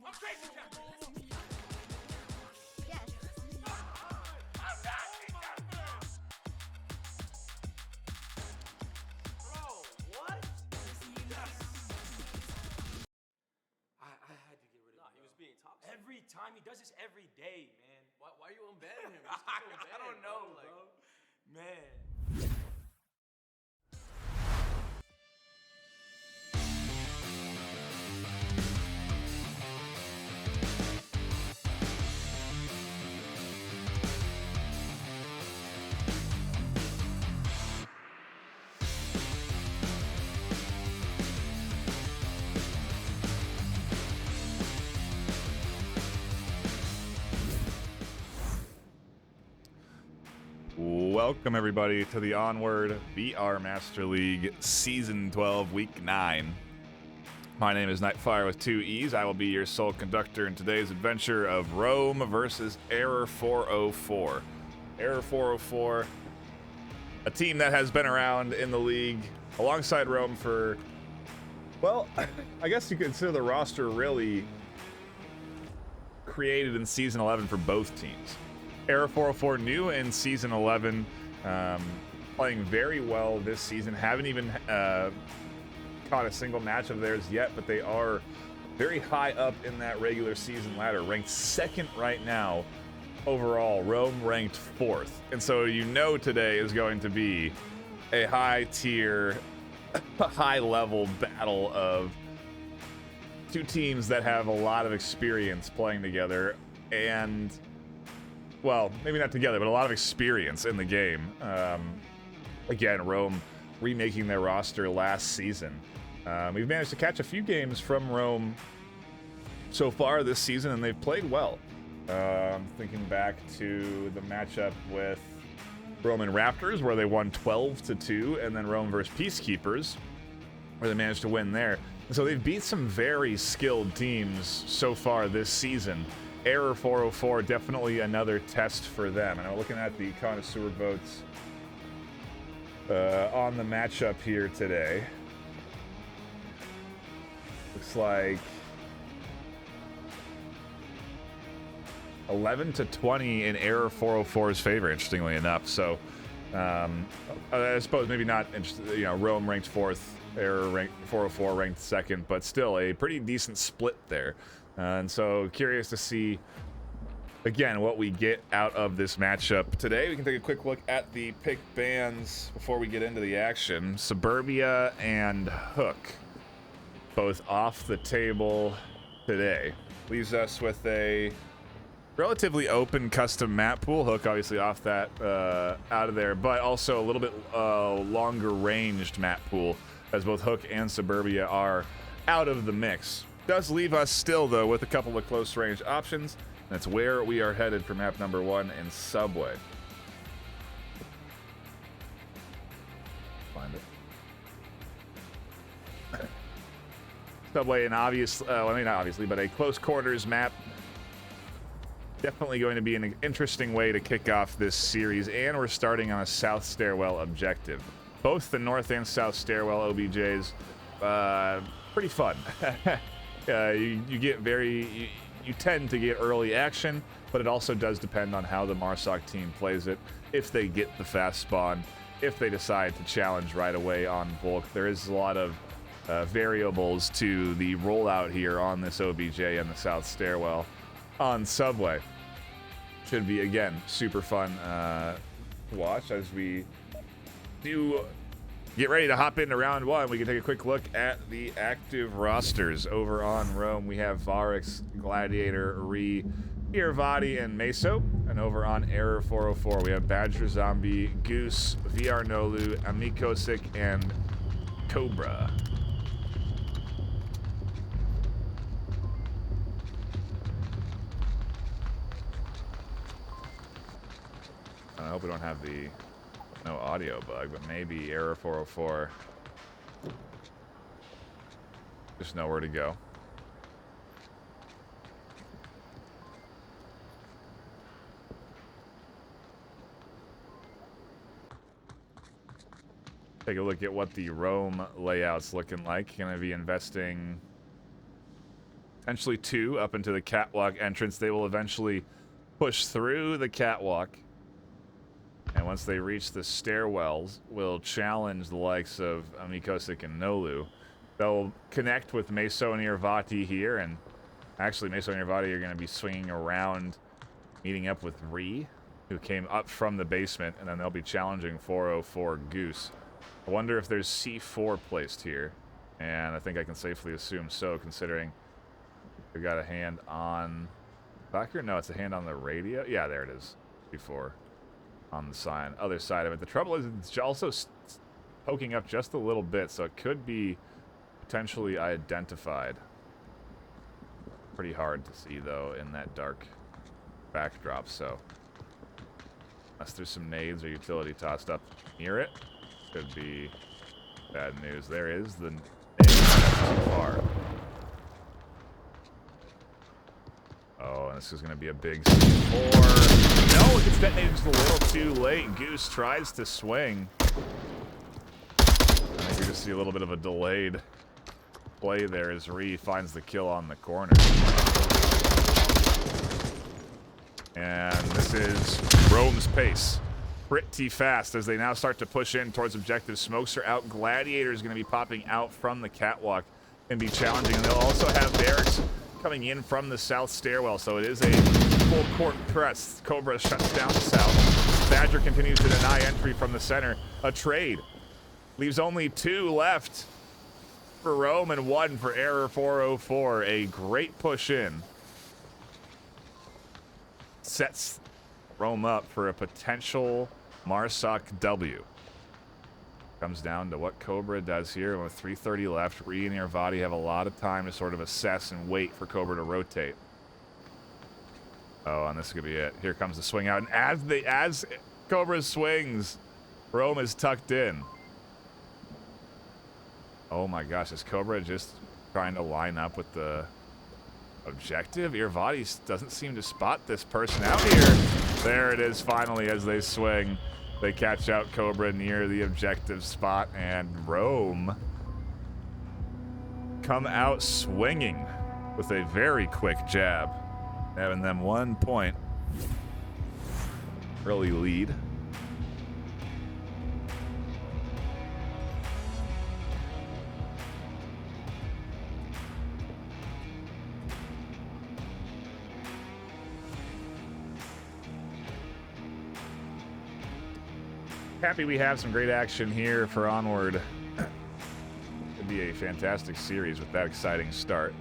Yes. I had to get rid of him. He was being toxic. Every time he does this every day, man. Why are you unbanning him? Just keep him I don't banned, know, bro. bro. Man. Welcome everybody to the Onward VR Master League Season 12 Week 9. My name is NightFiree with 2 E's. I will be your sole conductor in today's adventure of Rome versus Error 404. Error 404, a team that has been around in the league alongside Rome for, well, I guess you could consider the roster really created in Season 11 for both teams. Error 404 new in Season 11, playing very well this season. Haven't even caught a single match of theirs yet, but they are very high up in that regular season ladder, ranked 2nd right now overall. Rome ranked 4th. And so you know today is going to be a high-tier, high-level battle of two teams that have a lot of experience playing together and, well, maybe not together, but a lot of experience in the game. Again, Rome remaking their roster last season. We've managed to catch a few games from Rome so far this season, and they've played well. Thinking back to the matchup with Roman Raptors, where they won 12-2, and then Rome versus Peacekeepers, where they managed to win there. And so they've beat some very skilled teams so far this season. Error 404, definitely another test for them. And I'm looking at the connoisseur votes on the matchup here today. Looks like 11-20 in Error 404's favor, interestingly enough. So I suppose maybe not, Rome ranked 4th, Error 404 ranked 2nd, but still a pretty decent split there. And so curious to see, again, what we get out of this matchup today. We can take a quick look at the pick bands before we get into the action. Suburbia and Hook, both off the table today. Leaves us with a relatively open custom map pool. Hook obviously off that, out of there, but also a little bit longer ranged map pool, as both Hook and Suburbia are out of the mix. Does leave us still, though, with a couple of close range options. That's where we are headed for map number 1 in Subway. Find it. Subway, an obvious, well, I mean, not obviously, but a close quarters map. Definitely going to be an interesting way to kick off this series, and we're starting on a South Stairwell objective. Both the North and South Stairwell OBJs, pretty fun. You tend to get early action, but it also does depend on how the Marsoc team plays it. If they get the fast spawn, if they decide to challenge right away on Volk, there is a lot of variables to the rollout here on this OBJ and the South Stairwell on Subway. Should be, again, super fun to watch as we do get ready to hop into round 1. We can take a quick look at the active rosters. Over on Rome, we have Varix, Gladiator, Ree, Irvadi, and Meso. And over on Error 404, we have Badger Zombie, Goose, VR Nolu, Amikosik, and Cobra. I hope we don't have no audio bug, but maybe Error 404 just know where to go. Take a look at what the Rome layout's looking like. Gonna be investing Potentially 2 up into the catwalk entrance. They will eventually push through the catwalk. And once they reach the stairwells, will challenge the likes of Mikosik and Nolu. They'll connect with Meso and Irvati here, and actually Meso and Irvati are going to be swinging around, meeting up with Ree, who came up from the basement, and then they'll be challenging 404 Goose. I wonder if there's C4 placed here, and I think I can safely assume so, considering they've got a hand on... Back here? No, it's a hand on the radio. Yeah, there it is. C4 on the other side of it. The trouble is it's also poking up just a little bit, so it could be potentially identified. Pretty hard to see, though, in that dark backdrop, so... Unless there's some nades or utility tossed up near it, could be bad news. There is the nade too far. Oh, and this is going to be a big C4. No, it gets detonated just a little too late. Goose tries to swing. I think you're going to see a little bit of a delayed play there as Ree finds the kill on the corner. And this is Rome's pace. Pretty fast as they now start to push in towards objective. Smokes are out. Gladiator is going to be popping out from the catwalk and be challenging. And they'll also have barracks coming in from the south stairwell. So it is a full court press. Cobra shuts down the south. Badger continues to deny entry from the center. A trade. Leaves only 2 left for Rome and 1 for Error 404. A great push in. Sets Rome up for a potential Marsoc W. Comes down to what Cobra does here. With 3:30 left, Ree and Irvati have a lot of time to sort of assess and wait for Cobra to rotate. Oh, and this could be it. Here comes the swing out, and as Cobra swings, Rome is tucked in. Oh my gosh, is Cobra just trying to line up with the objective? Irvati doesn't seem to spot this person out here. There it is finally as they swing. They catch out Cobra near the objective spot, and Rome come out swinging with a very quick jab, having them 1 point early lead. Happy we have some great action here for Onward. Could be a fantastic series with that exciting start.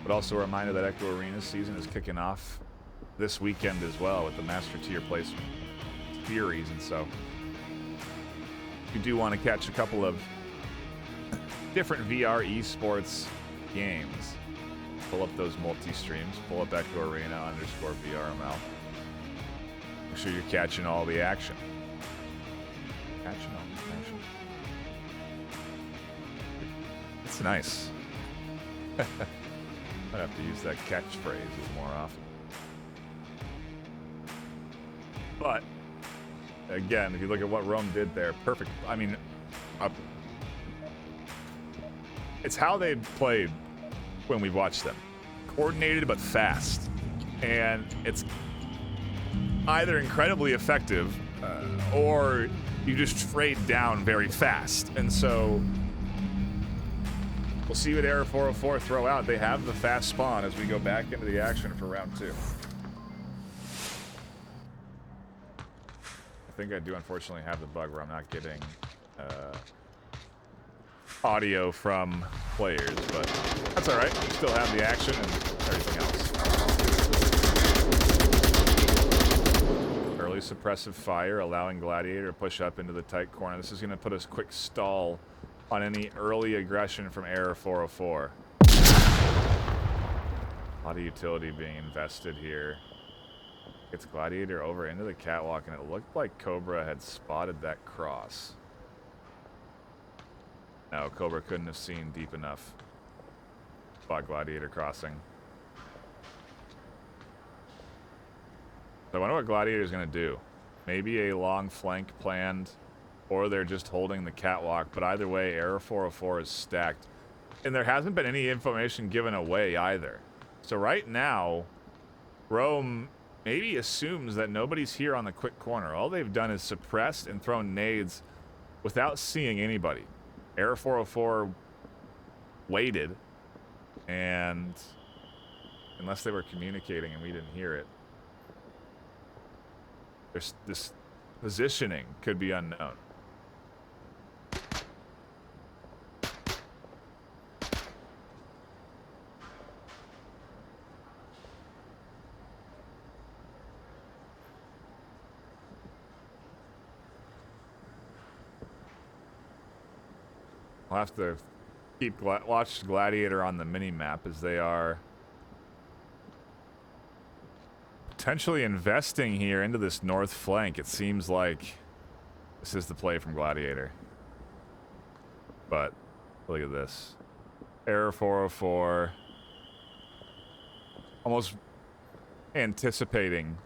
But also a reminder that Echo Arena's season is kicking off this weekend as well with the Master Tier Placement series. And so if you do want to catch a couple of different VR esports games, pull up those multi-streams, pull up Echo Arena _VRML. Make sure you're catching all the action. It's nice. I'd have to use that catchphrase more often. But again, if you look at what Rome did there, perfect. I mean, it's how they played when we watched them. Coordinated but fast. And it's either incredibly effective or you just trade down very fast. And so we'll see what Error 404 throw out. They have the fast spawn as we go back into the action for round 2. I think I do unfortunately have the bug where I'm not getting audio from players, but that's all right. We still have the action and everything else. Early suppressive fire, allowing Gladiator to push up into the tight corner. This is going to put us quick stall on any early aggression from Error 404. A lot of utility being invested here. Gets Gladiator over into the catwalk, and it looked like Cobra had spotted that cross. No, Cobra couldn't have seen deep enough. Spot Gladiator crossing. So I wonder what Gladiator's going to do. Maybe a long flank planned, or they're just holding the catwalk. But either way, Error 404 is stacked. And there hasn't been any information given away either. So right now, Rome maybe assumes that nobody's here on the quick corner. All they've done is suppressed and thrown nades without seeing anybody. Air 404 waited, and unless they were communicating and we didn't hear it, there's this positioning could be unknown. I'll have to watch Gladiator on the mini-map as they are potentially investing here into this north flank. It seems like this is the play from Gladiator. But look at this. Error 404. Almost anticipating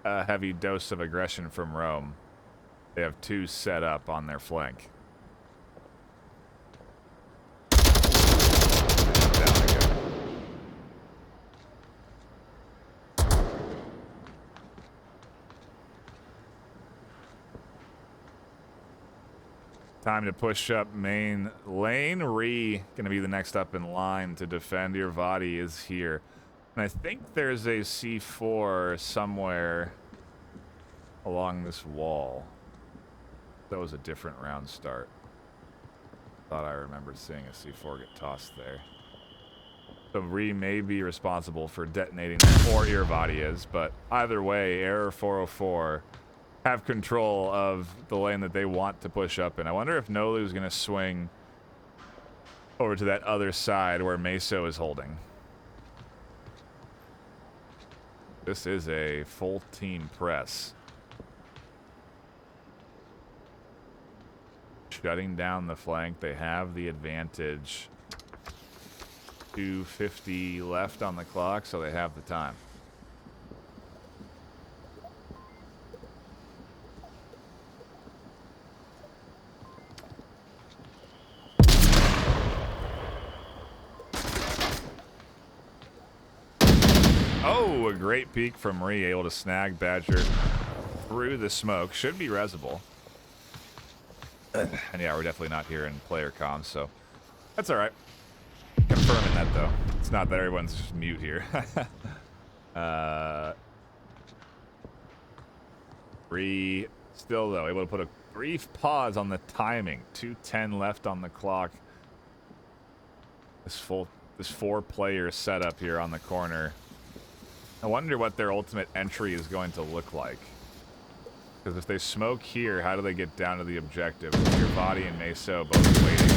a heavy dose of aggression from Rome. They have 2 set up on their flank. Time to push up main lane. Ree gonna be the next up in line to defend. Your Vadi is here. And I think there's a C4 somewhere along this wall. That was a different round start. Thought I remembered seeing a C4 get tossed there. So Ree may be responsible for detonating, or Irvadi is, but either way, Error 404 have control of the lane that they want to push up in. I wonder if Nolu's going to swing over to that other side where Meso is holding. This is a full team press. Shutting down the flank. They have the advantage. 2:50 left on the clock, so they have the time. Oh, a great peek from Ree, able to snag Badger through the smoke. Should be resable. And yeah, we're definitely not here in player comms, so that's all right. Confirming that, though. It's not that everyone's just mute here. Ree still, though, able to put a brief pause on the timing. 2:10 left on the clock. This 4-player setup here on the corner. I wonder what their ultimate entry is going to look like. Because if they smoke here, how do they get down to the objective? Your Body and Meso both waiting.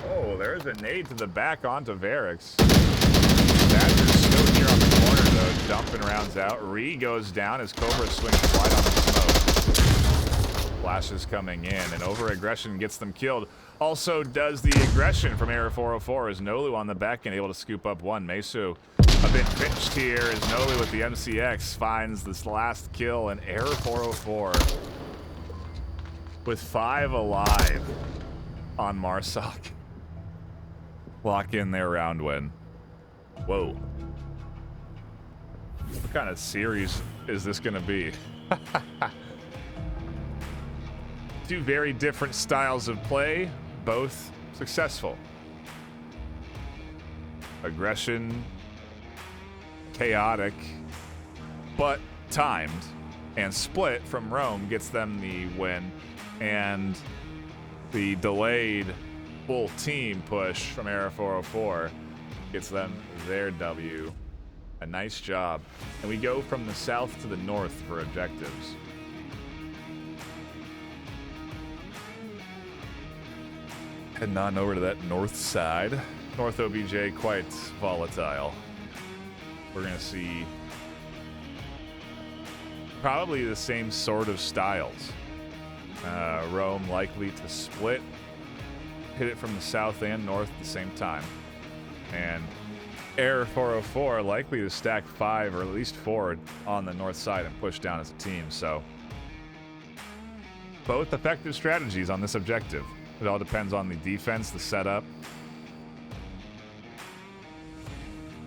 Oh, there's a nade to the back onto Varix. Badger's still here on the corner, though, dumping rounds out. Ree goes down as Cobra swings wide on the smoke. Flashes coming in, and over-aggression gets them killed. Also does the aggression from Error 404 as Nolu on the back end able to scoop up one. Meso a bit pinched here as Nolu with the MCX finds this last kill, and Error 404 with 5 alive on Marsoc. Lock in their round win. Whoa. What kind of series is this going to be? 2 very different styles of play, both successful. Aggression, chaotic, but timed, and split from Rome gets them the win, and the delayed full team push from Era 404 gets them their W. A nice job. And we go from the south to the north for objectives. Heading on over to that north side. North OBJ quite volatile. We're going to see probably the same sort of styles. Rome likely to split, hit it from the south and north at the same time. And Error 404 likely to stack 5 or at least 4 on the north side and push down as a team. So both effective strategies on this objective. It all depends on the defense, the setup.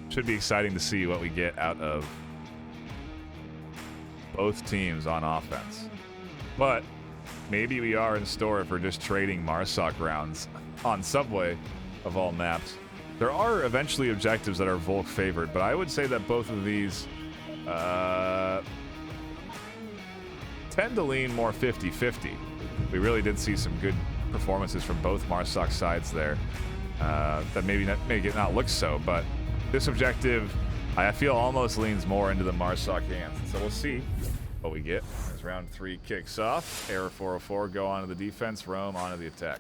Should be exciting to see what we get out of both teams on offense. But maybe we are in store for just trading Marsoc rounds on Subway of all maps. There are eventually objectives that are Volk favored, but I would say that both of these tend to lean more 50-50. We really did see some good performances from both Marsoc sides there. That maybe make it not look so, but this objective, I feel, almost leans more into the Marsoc hands. So we'll see what we get as round 3 kicks off. Error 404 go onto the defense, Rome onto the attack.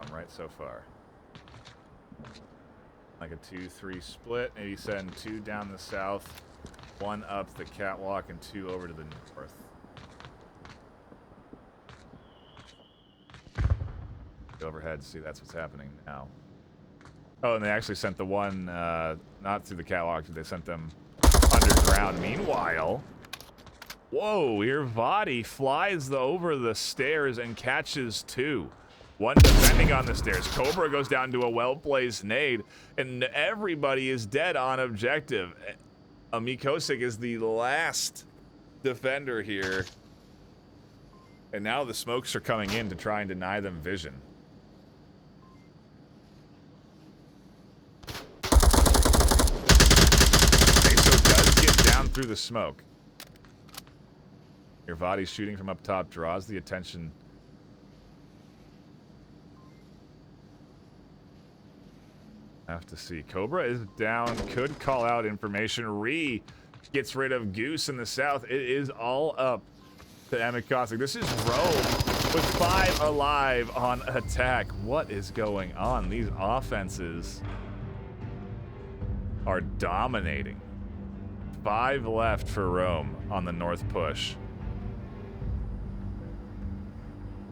I'm right so far. Like a 2-3 split. Maybe send 2 down the south, 1 up the catwalk, and 2 over to the north. Overhead, see, that's what's happening now. Oh, and they actually sent the one, not through the catwalk, they sent them underground. Meanwhile, whoa, Irvadi flies over the stairs and catches 2. 1 defending on the stairs. Cobra goes down to a well-placed nade, and everybody is dead on objective. Mikosik is the last defender here. And now the smokes are coming in to try and deny them vision. Through the smoke. Irvadi shooting from up top draws the attention. Have to see. Cobra is down. Could call out information. Ree gets rid of Goose in the south. It is all up to Amikosik. This is Rome with 5 alive on attack. What is going on? These offenses are dominating. 5 left for Rome on the north push.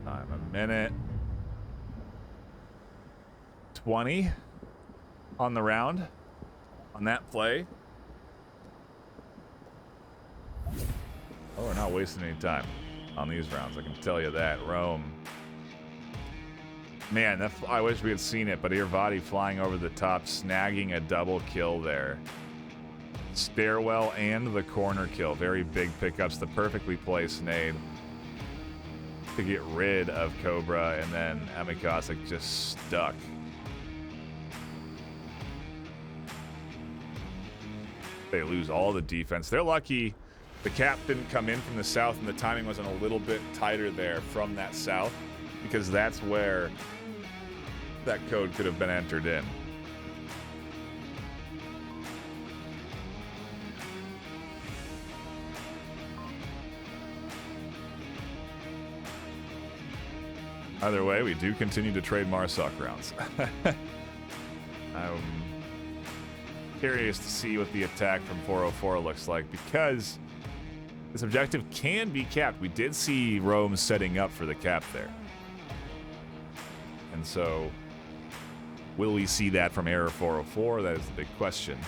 Time a minute. 20 on the round on that play. Oh, we're not wasting any time on these rounds, I can tell you that. Rome. Man, I wish we had seen it, but Irvadi flying over the top, snagging a double kill there. Stairwell and the corner kill. Very big pickups. The perfectly placed nade to get rid of Cobra, and then Amikosik just stuck. They lose all the defense. They're lucky the cap didn't come in from the south and the timing wasn't a little bit tighter there from that south, because that's where that code could have been entered in. Either way, we do continue to trade Marsoc rounds. I'm curious to see what the attack from 404 looks like, because this objective can be capped. We did see Rome setting up for the cap there. And so, will we see that from Error 404? That is the big question.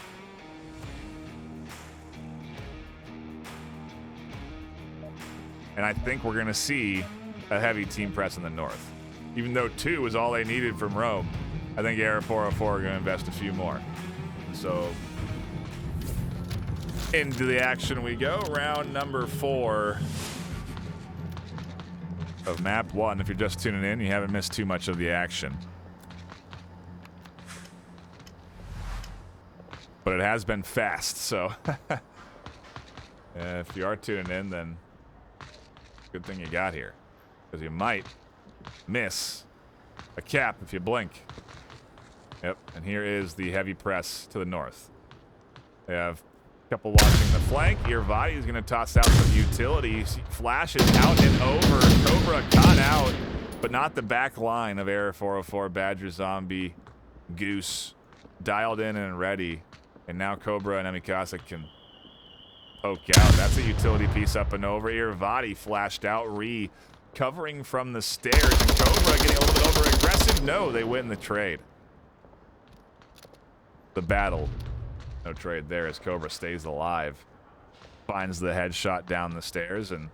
And I think we're going to see a heavy team press in the north. Even though 2 was all they needed from Rome, I think Error 404 are going to invest a few more. So, into the action we go. Round number 4 of map 1. If you're just tuning in, you haven't missed too much of the action. But it has been fast, so if you are tuning in, then good thing you got here, because you might miss a cap if you blink. Yep, and here is the heavy press to the north. They have a couple watching the flank. Irvadi is going to toss out some utilities. Flashes out and over. Cobra caught out, but not the back line of Error 404. Badger Zombie, Goose dialed in and ready. And now Cobra and Amikosik can poke out. That's a utility piece up and over. Irvadi flashed out. Ree covering from the stairs. And Cobra getting a little bit over aggressive. No, they win the trade. The battle No trade there as Cobra stays alive. Finds the headshot down the stairs, and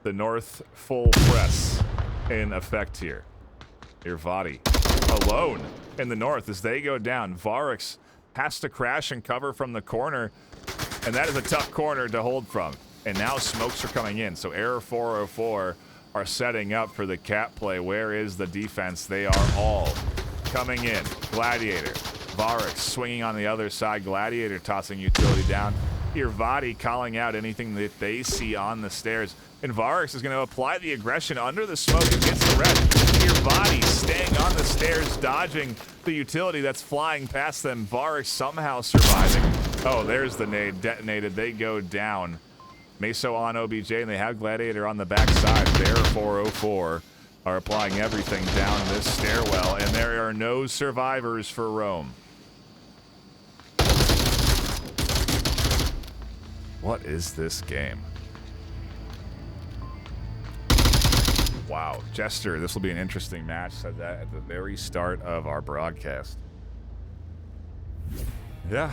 the North full press in effect here. Irvadi alone in the North as they go down. Varix has to crash and cover from the corner, and that is a tough corner to hold from. And now smokes are coming in, so Error 404 are setting up for the cap play. Where is the defense? They are all coming in. Gladiator, Varix swinging on the other side. Gladiator tossing utility down. Irvadi calling out anything that they see on the stairs. And Varix is going to apply the aggression under the smoke and gets the red. Irvadi staying on the stairs, dodging the utility that's flying past them. Varix somehow surviving. Oh, there's the nade detonated. They go down. Meso on OBJ, and they have Gladiator on the backside. There, 404 are applying everything down this stairwell, and there are no survivors for Rome. What is this game? Wow, Jester, this will be an interesting match. Said that at the very start of our broadcast. Yeah.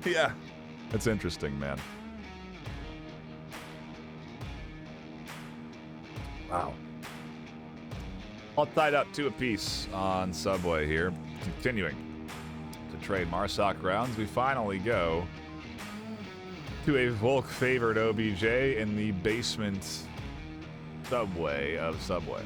Yeah, that's interesting, man. Wow. All tied up 2 apiece on Subway here. Continuing to trade Marsoc rounds. We finally go to a Volk-favored OBJ in the basement subway of Subway.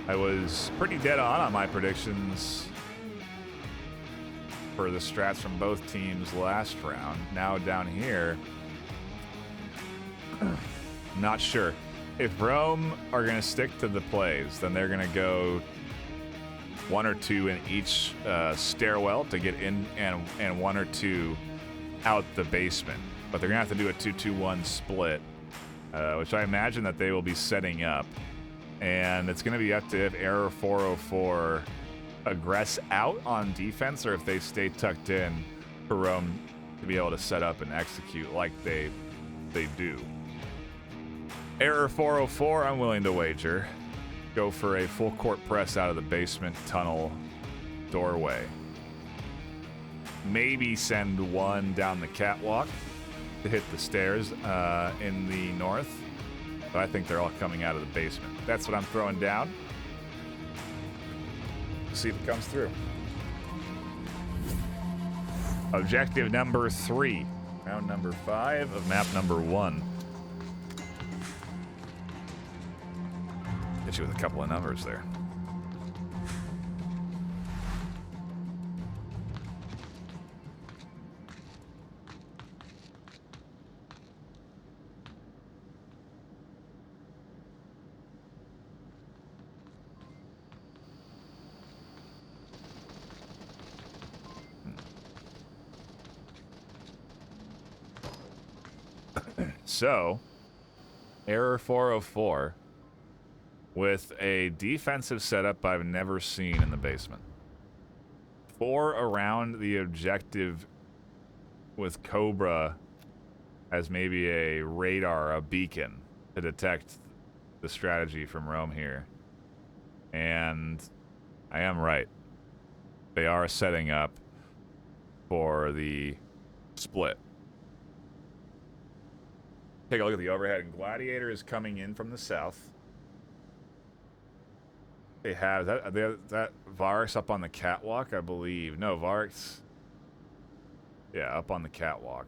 I was pretty dead on my predictions for the strats from both teams last round. Now down here, not sure. If Rome are going to stick to the plays, then they're going to go 1 or 2 in each stairwell to get in, and 1 or 2 out the basement. But they're going to have to do a 2-2-1 split, which I imagine that they will be setting up. And it's going to be up to if Error 404 aggress out on defense or if they stay tucked in for Rome to be able to set up and execute like they do. Error 404, I'm willing to wager. Go for a full court press out of the basement tunnel doorway. Maybe send one down the catwalk to hit the stairs in the north. But I think they're all coming out of the basement. That's what I'm throwing down. See if it comes through. Objective number 3. Round number 5 of map number 1. Hit you with a couple of numbers there. So, Error 404 with a defensive setup I've never seen in the basement. 4 around the objective with Cobra as maybe a radar, a beacon to detect the strategy from Rome here. And I am right. They are setting up for the split. Take a look at the overhead. Gladiator is coming in from the south. They have that Varix up on the catwalk, I believe. No, Varix. Yeah, up on the catwalk.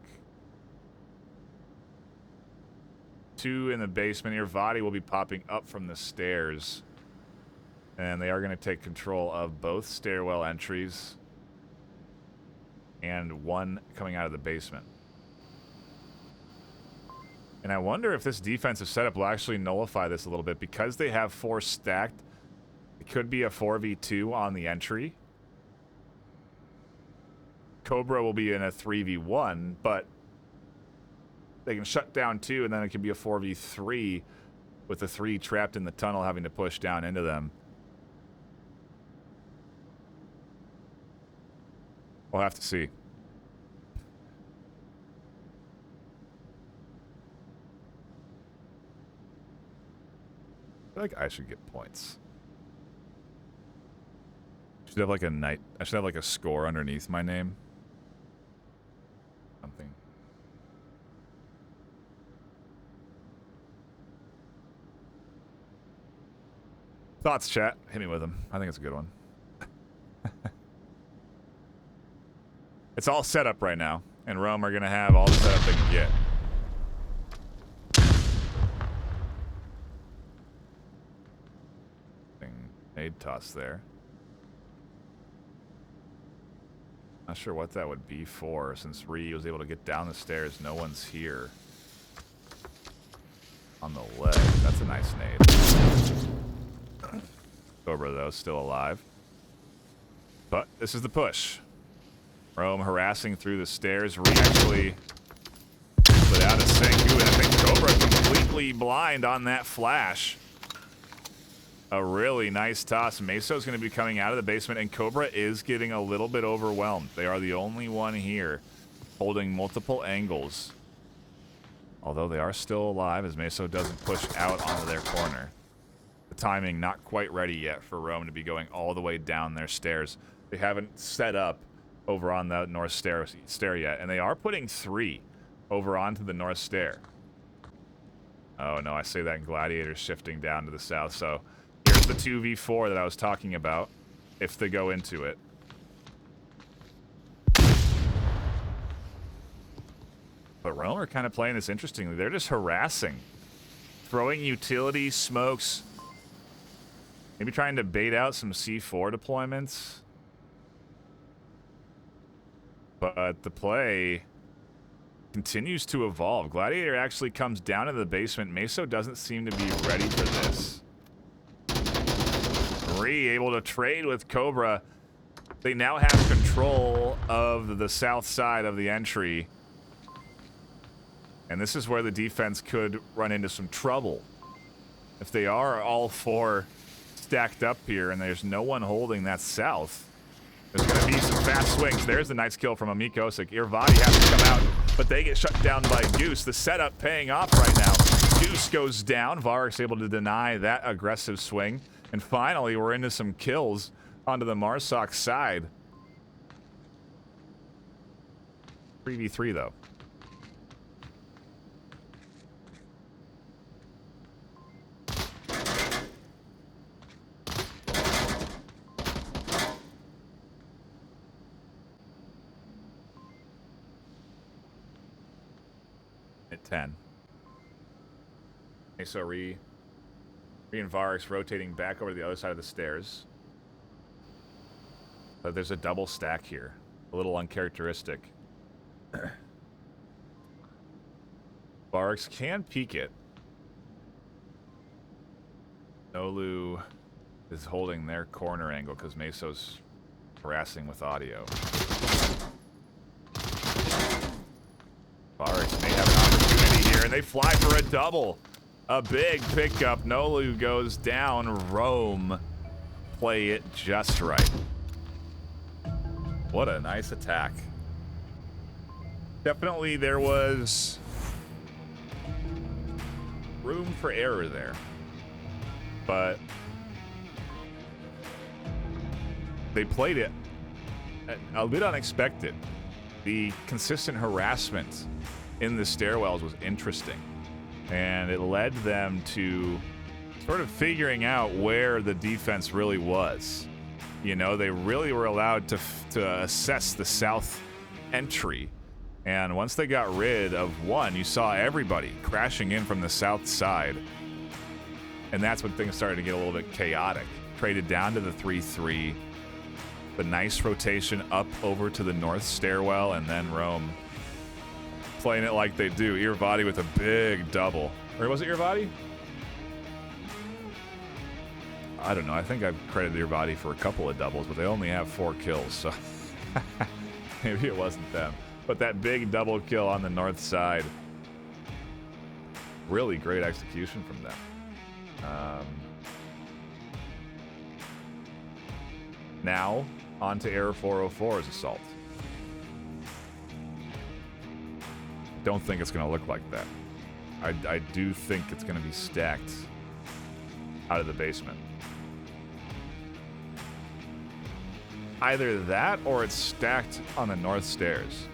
2 in the basement. Irvadi will be popping up from the stairs. And they are going to take control of both stairwell entries. And 1 coming out of the basement. And I wonder if this defensive setup will actually nullify this a little bit. Because they have 4 stacked, it could be a 4v2 on the entry. Cobra will be in a 3v1, but they can shut down 2, and then it can be a 4v3 with the 3 trapped in the tunnel having to push down into them. We'll have to see. feel like I should get points. I should have like a score underneath my name. Something. Thoughts, chat. Hit me with them. I think it's a good one. It's all set up right now, and Rome are going to have all the setup they can get. Nade toss there. Not sure what that would be for, since Ree was able to get down the stairs. No one's here. On the leg. That's a nice nade. Cobra, though, still alive. But this is the push. Rome harassing through the stairs. Ree actually without a sync. Ooh, and I think Cobra completely blind on that flash. A really nice toss. Meso's going to be coming out of the basement, and Cobra is getting a little bit overwhelmed. They are the only one here holding multiple angles. Although they are still alive, as Meso doesn't push out onto their corner. The timing not quite ready yet for Rome to be going all the way down their stairs. They haven't set up over on the north stair yet, and they are putting 3 over onto the north stair. Oh no, I say that in Gladiator's shifting down to the south, so here's the 2v4 that I was talking about, if they go into it. But Rome are kind of playing this interestingly. They're just harassing. Throwing utility smokes. Maybe trying to bait out some C4 deployments. But the play continues to evolve. Gladiator actually comes down to the basement. Meso doesn't seem to be ready for this. Ree able to trade with Cobra. They now have control of the south side of the entry. And this is where the defense could run into some trouble. If they are all 4 stacked up here and there's no one holding that south, there's going to be some fast swings. There's the nice kill from Amikosik. Irvadi has to come out, but they get shut down by Goose. The setup paying off right now. Goose goes down. Varric's able to deny that aggressive swing. And finally, we're into some kills onto the Marsoc side. 3v3, though. At 10. Okay, so Ree and Varric's rotating back over to the other side of the stairs. But there's a double stack here. A little uncharacteristic. Varric's can peek it. Nolu is holding their corner angle because Meso's harassing with audio. Varric's may have an opportunity here, and they fly for a double. A big pickup. Nolu goes down. Rome play it just right. What a nice attack. Definitely there was room for error there. But they played it a bit unexpected. The consistent harassment in the stairwells was interesting. And it led them to sort of figuring out where the defense really was. You know, they really were allowed to assess the south entry. And once they got rid of one, you saw everybody crashing in from the south side. And that's when things started to get a little bit chaotic. Traded down to the 3-3. The nice rotation up over to the north stairwell, and then Rome playing it like they do. Irvadi with a big double. Or was it Irvadi? I don't know. I think I've credited Irvadi for a couple of doubles, but they only have 4 kills, so maybe it wasn't them. But that big double kill on the north side. Really great execution from them. Now, on to Error 404's assault. Don't think it's going to look like that. I do think it's going to be stacked out of the basement. Either that or it's stacked on the north stairs,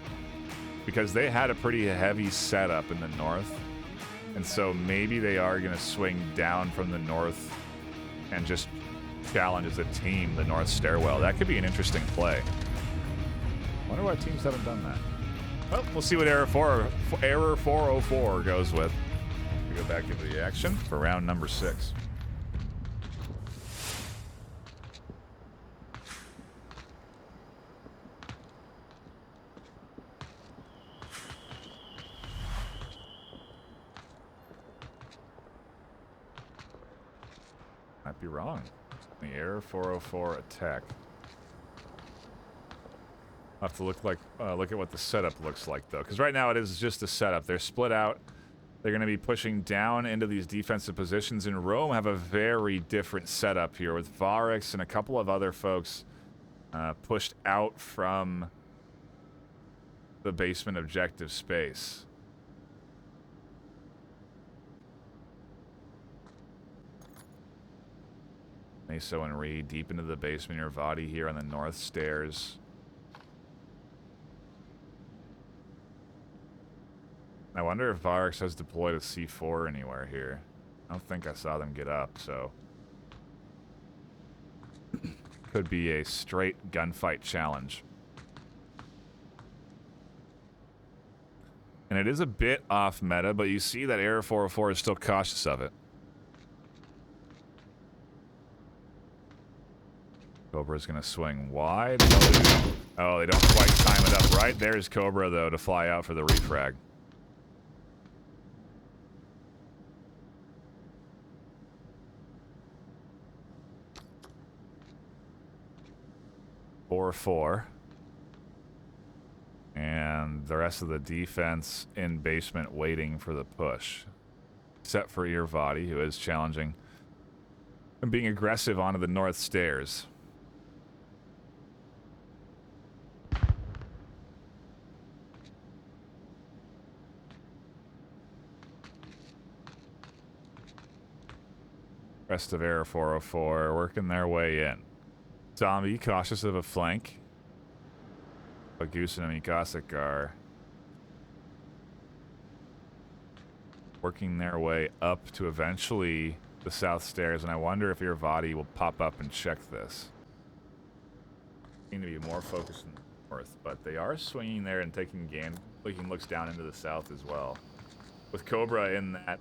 because they had a pretty heavy setup in the north, and so maybe they are going to swing down from the north and just challenge as a team the north stairwell. That could be an interesting play. Wonder why teams haven't done that. Well, we'll see what error 404 goes with. We go back into the action for round number 6. Might be wrong. The error 404 attack. I'll have to look at what the setup looks like, though, because right now it is just a setup. They're split out. They're going to be pushing down into these defensive positions, and Rome have a very different setup here with Varix and a couple of other folks pushed out from the basement objective space. Meso and Reed deep into the basement. Your Vadi here on the north stairs. I wonder if Varix has deployed a C4 anywhere here. I don't think I saw them get up, so... could be a straight gunfight challenge. And it is a bit off meta, but you see that Error 404 is still cautious of it. Cobra's going to swing wide. Oh, they don't quite time it up right. There's Cobra, though, to fly out for the refrag. Or 4. And the rest of the defense in basement waiting for the push. Except for Irvadi, who is challenging and being aggressive onto the north stairs. Rest of Error 404 working their way in. Zombie cautious of a flank. But Goose and Mikasek are working their way up to eventually the south stairs, and I wonder if Irvadi will pop up and check this. Seem to be more focused in the north, but they are swinging there and taking looks down into the south as well. With Cobra in that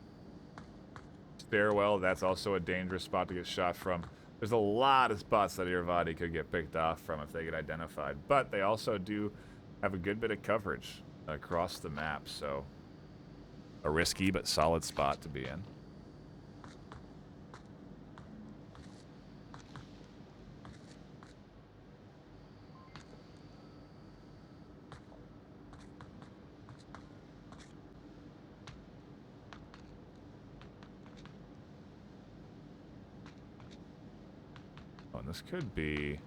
stairwell, that's also a dangerous spot to get shot from. There's a lot of spots that Irvadi could get picked off from if they get identified, but they also do have a good bit of coverage across the map, so a risky but solid spot to be in. This could be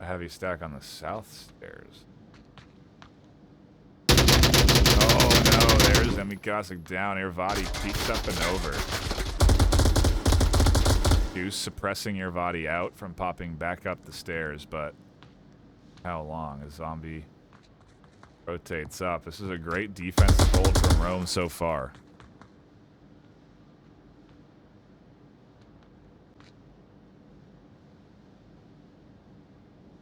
a heavy stack on the south stairs. Oh no, there's Mikasek down. Irvadi peeks up and over. Deuce suppressing Irvadi out from popping back up the stairs, but how long? A zombie rotates up. This is a great defensive hold from Rome so far.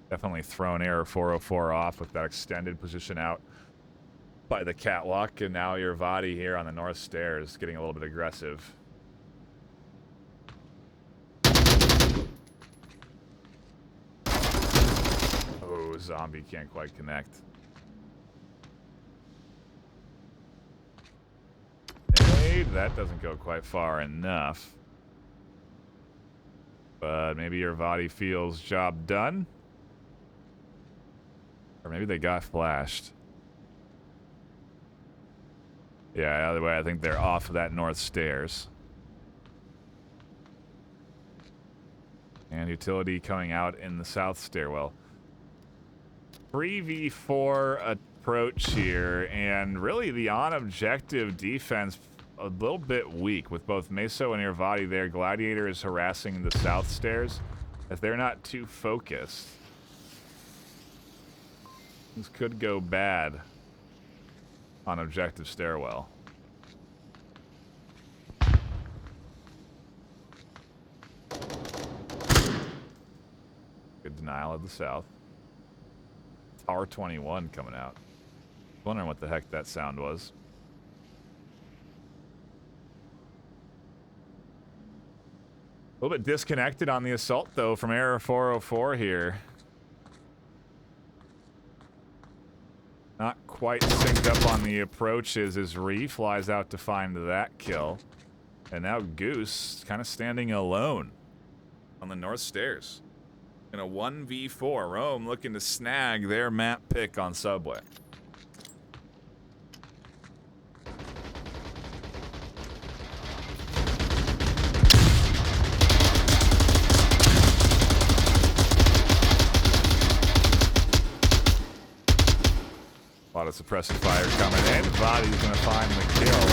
Definitely thrown Error 404 off with that extended position out by the catwalk, and now Irvadi here on the north stairs getting a little bit aggressive. Oh, zombie can't quite connect. Hey, that doesn't go quite far enough. But maybe Irvadi feels job done. Or maybe they got flashed. Yeah, either way, I think they're off of that north stairs. And utility coming out in the south stairwell. 3v4 approach here, and really the on-objective defense a little bit weak with both Meso and Irvadi there. Gladiator is harassing the south stairs. If they're not too focused, this could go bad on objective stairwell. Good denial of the south. Tower 21 coming out. Wondering what the heck that sound was. A little bit disconnected on the assault, though, from Error 404 here. Not quite synced up on the approaches as Ree flies out to find that kill. And now Goose kind of standing alone on the north stairs. In a 1v4, Rome looking to snag their map pick on Subway. A lot of suppressive fire coming in. Body's going to find the kill.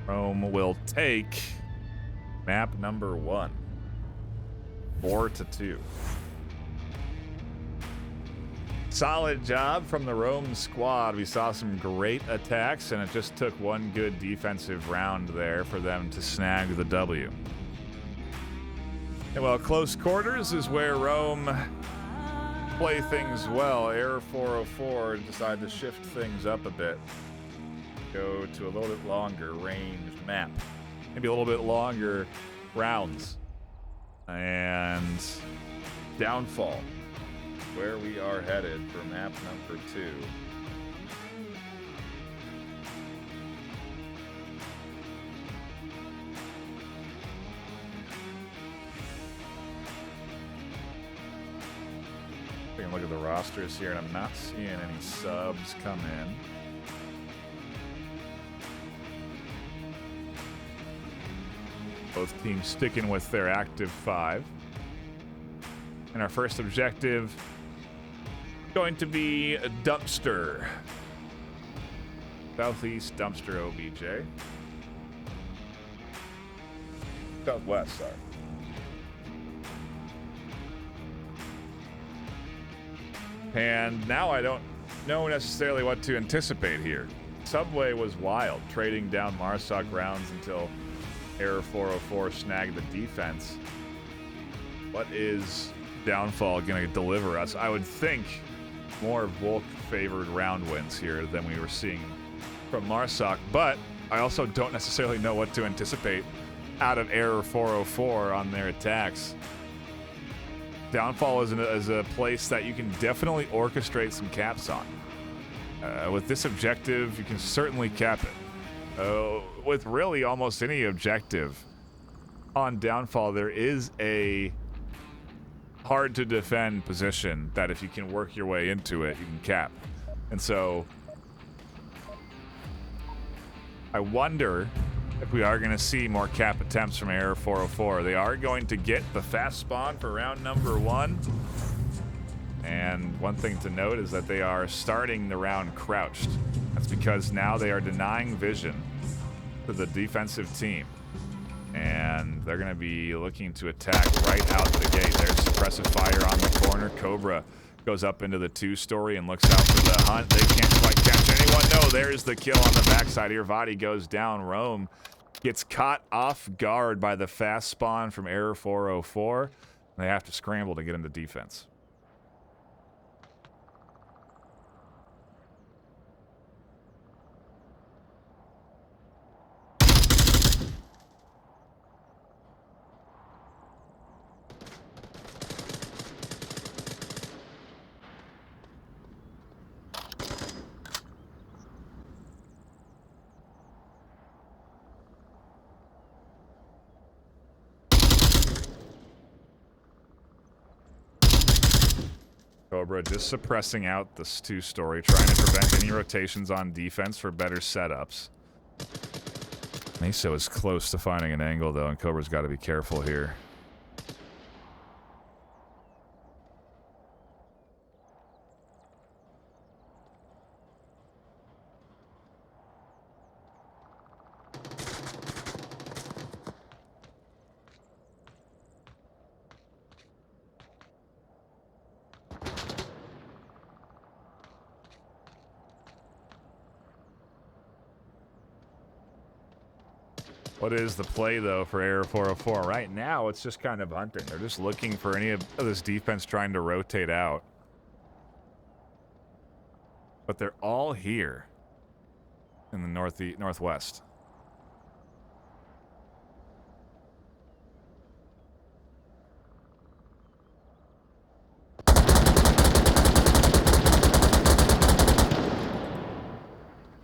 Rome will take map number 1. 4-2. Solid job from the Rome squad. We saw some great attacks, and it just took one good defensive round there for them to snag the W. And well, close quarters is where Rome play things well. Error 404 decided to shift things up a bit. Go to a little bit longer ranged map. Maybe a little bit longer rounds. And Downfall, where we are headed for map number 2. We can look at the rosters here, and I'm not seeing any subs come in. Both teams sticking with their active 5. And our first objective going to be a dumpster. Southeast dumpster OBJ. Southwest, sorry. And now I don't know necessarily what to anticipate here. Subway was wild, trading down Marsoc rounds until Error 404 snagged the defense. What is Downfall going to deliver us? I would think more Volk-favored round wins here than we were seeing from Marsoc, but I also don't necessarily know what to anticipate out of Error 404 on their attacks. Downfall is a place that you can definitely orchestrate some caps on. With this objective, you can certainly cap it. With really almost any objective on Downfall, there is a hard-to-defend position that if you can work your way into it, you can cap. And so I wonder if we are going to see more cap attempts from Error 404. They are going to get the fast spawn for round number 1. And one thing to note is that they are starting the round crouched. That's because now they are denying vision to the defensive team. And they're going to be looking to attack right out the gate. There's suppressive fire on the corner. Cobra goes up into the 2-story and looks out for the hunt. They can't quite catch anyone. No, there's the kill on the backside. Irvadi goes down. Rome gets caught off guard by the fast spawn from Error 404. They have to scramble to get into defense. Cobra just suppressing out this 2-story, trying to prevent any rotations on defense for better setups. Meso is close to finding an angle, though, and Cobra's got to be careful here. What is the play, though, for Error 404? Right now, it's just kind of hunting. They're just looking for any of this defense trying to rotate out. But they're all here in the northwest. I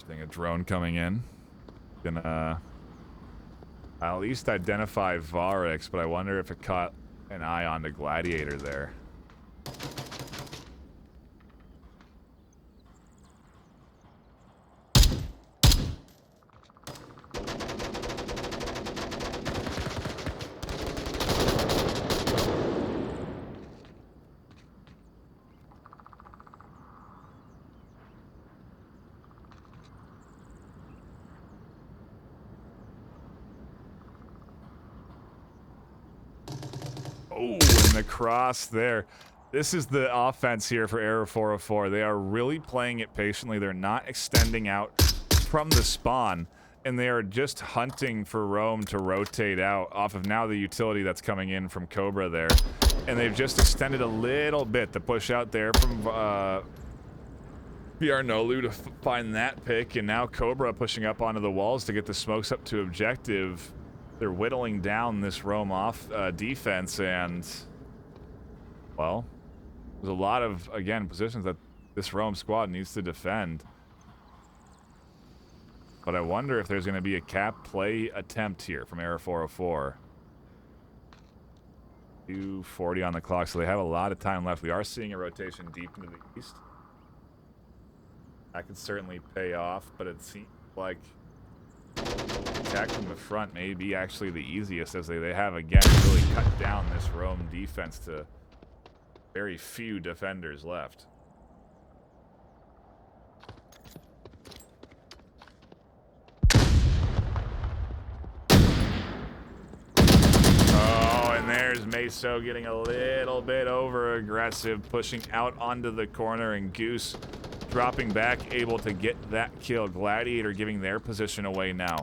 think a drone coming in. Gonna at least identify Varix, but I wonder if it caught an eye on the Gladiator there. Oh, and the cross there. This is the offense here for Error 404. They are really playing it patiently. They're not extending out from the spawn, and they are just hunting for Rome to rotate out off of now the utility that's coming in from Cobra there. And they've just extended a little bit to push out there from VRML to find that pick, and now Cobra pushing up onto the walls to get the smokes up to objective. They're whittling down this roam off defense, and, well, there's a lot of, again, positions that this roam squad needs to defend. But I wonder if there's going to be a cap play attempt here from Error 404. 2:40 on the clock, so they have a lot of time left. We are seeing a rotation deep into the east. That could certainly pay off, but it seems like attack from the front may be actually the easiest, as they have again really cut down this roam defense to very few defenders left. Oh, and there's Meso getting a little bit over aggressive, pushing out onto the corner, and Goose dropping back, able to get that kill. Gladiator giving their position away now.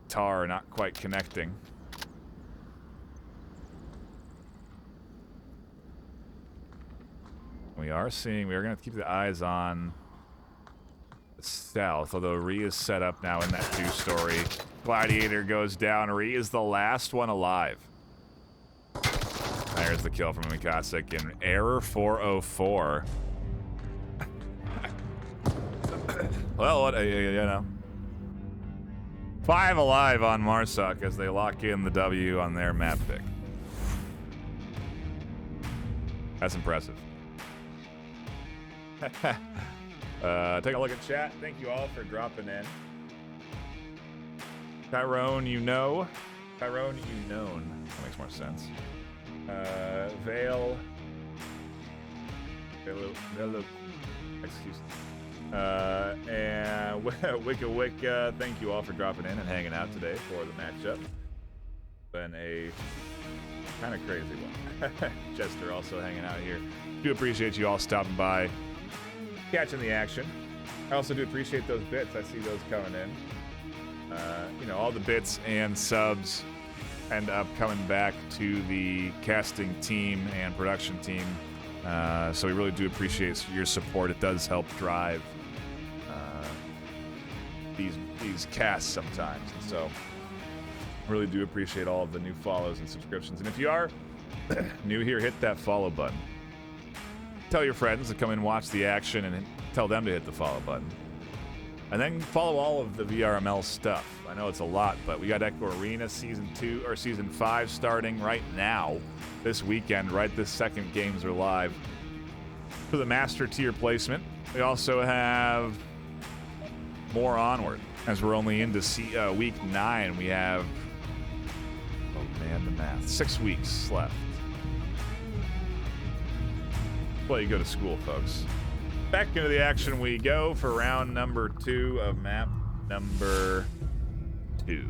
Tar not quite connecting. We are going to have to keep the eyes on the south, although Ree is set up now in that 2-story. Gladiator goes down. Ree is the last one alive. There's the kill from Mikasek, and Error 404. Well, what, you know. 5 alive on Marsoc as they lock in the W on their map pick. That's impressive. Take a look at chat. Thank you all for dropping in. Tyrone, you know. Tyrone, you known. That makes more sense. Vale. Excuse me. And Wicca, thank you all for dropping in and hanging out today for the matchup. Been a kind of crazy one. Chester also hanging out here. Do appreciate you all stopping by, catching the action. I also do appreciate those bits. I see those coming in. You know, all the bits and subs end up coming back to the casting team and production team. So we really do appreciate your support. It does help drive these casts sometimes. And so really do appreciate all of the new follows and subscriptions. And if you are new here, hit that follow button. Tell your friends to come and watch the action, and tell them to hit the follow button. And then follow all of the VRML stuff. I know it's a lot, but we got Echo Arena Season 5 starting right now, this weekend, right this second. Games are live for the Master Tier placement. We also have more Onward, as we're only into week 9. We have, oh man, the math, 6 weeks left. Well, you go to school, folks. Back into the action we go for round number 2 of map number 2.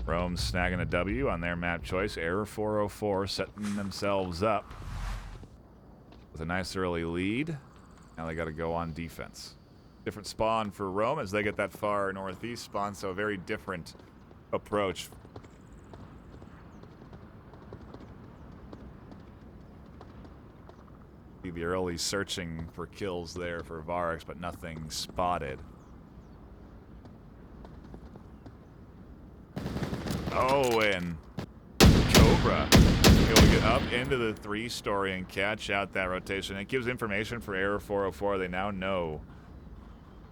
Rome snagging a W on their map choice. Error 404 setting themselves up with a nice early lead. Now they got to go on defense. Different spawn for Rome as they get that far northeast spawn, so a very different approach. See the early searching for kills there for Varix, but nothing spotted. Oh, and Cobra able to get up into the 3-story and catch out that rotation. It gives information for Error 404. They now know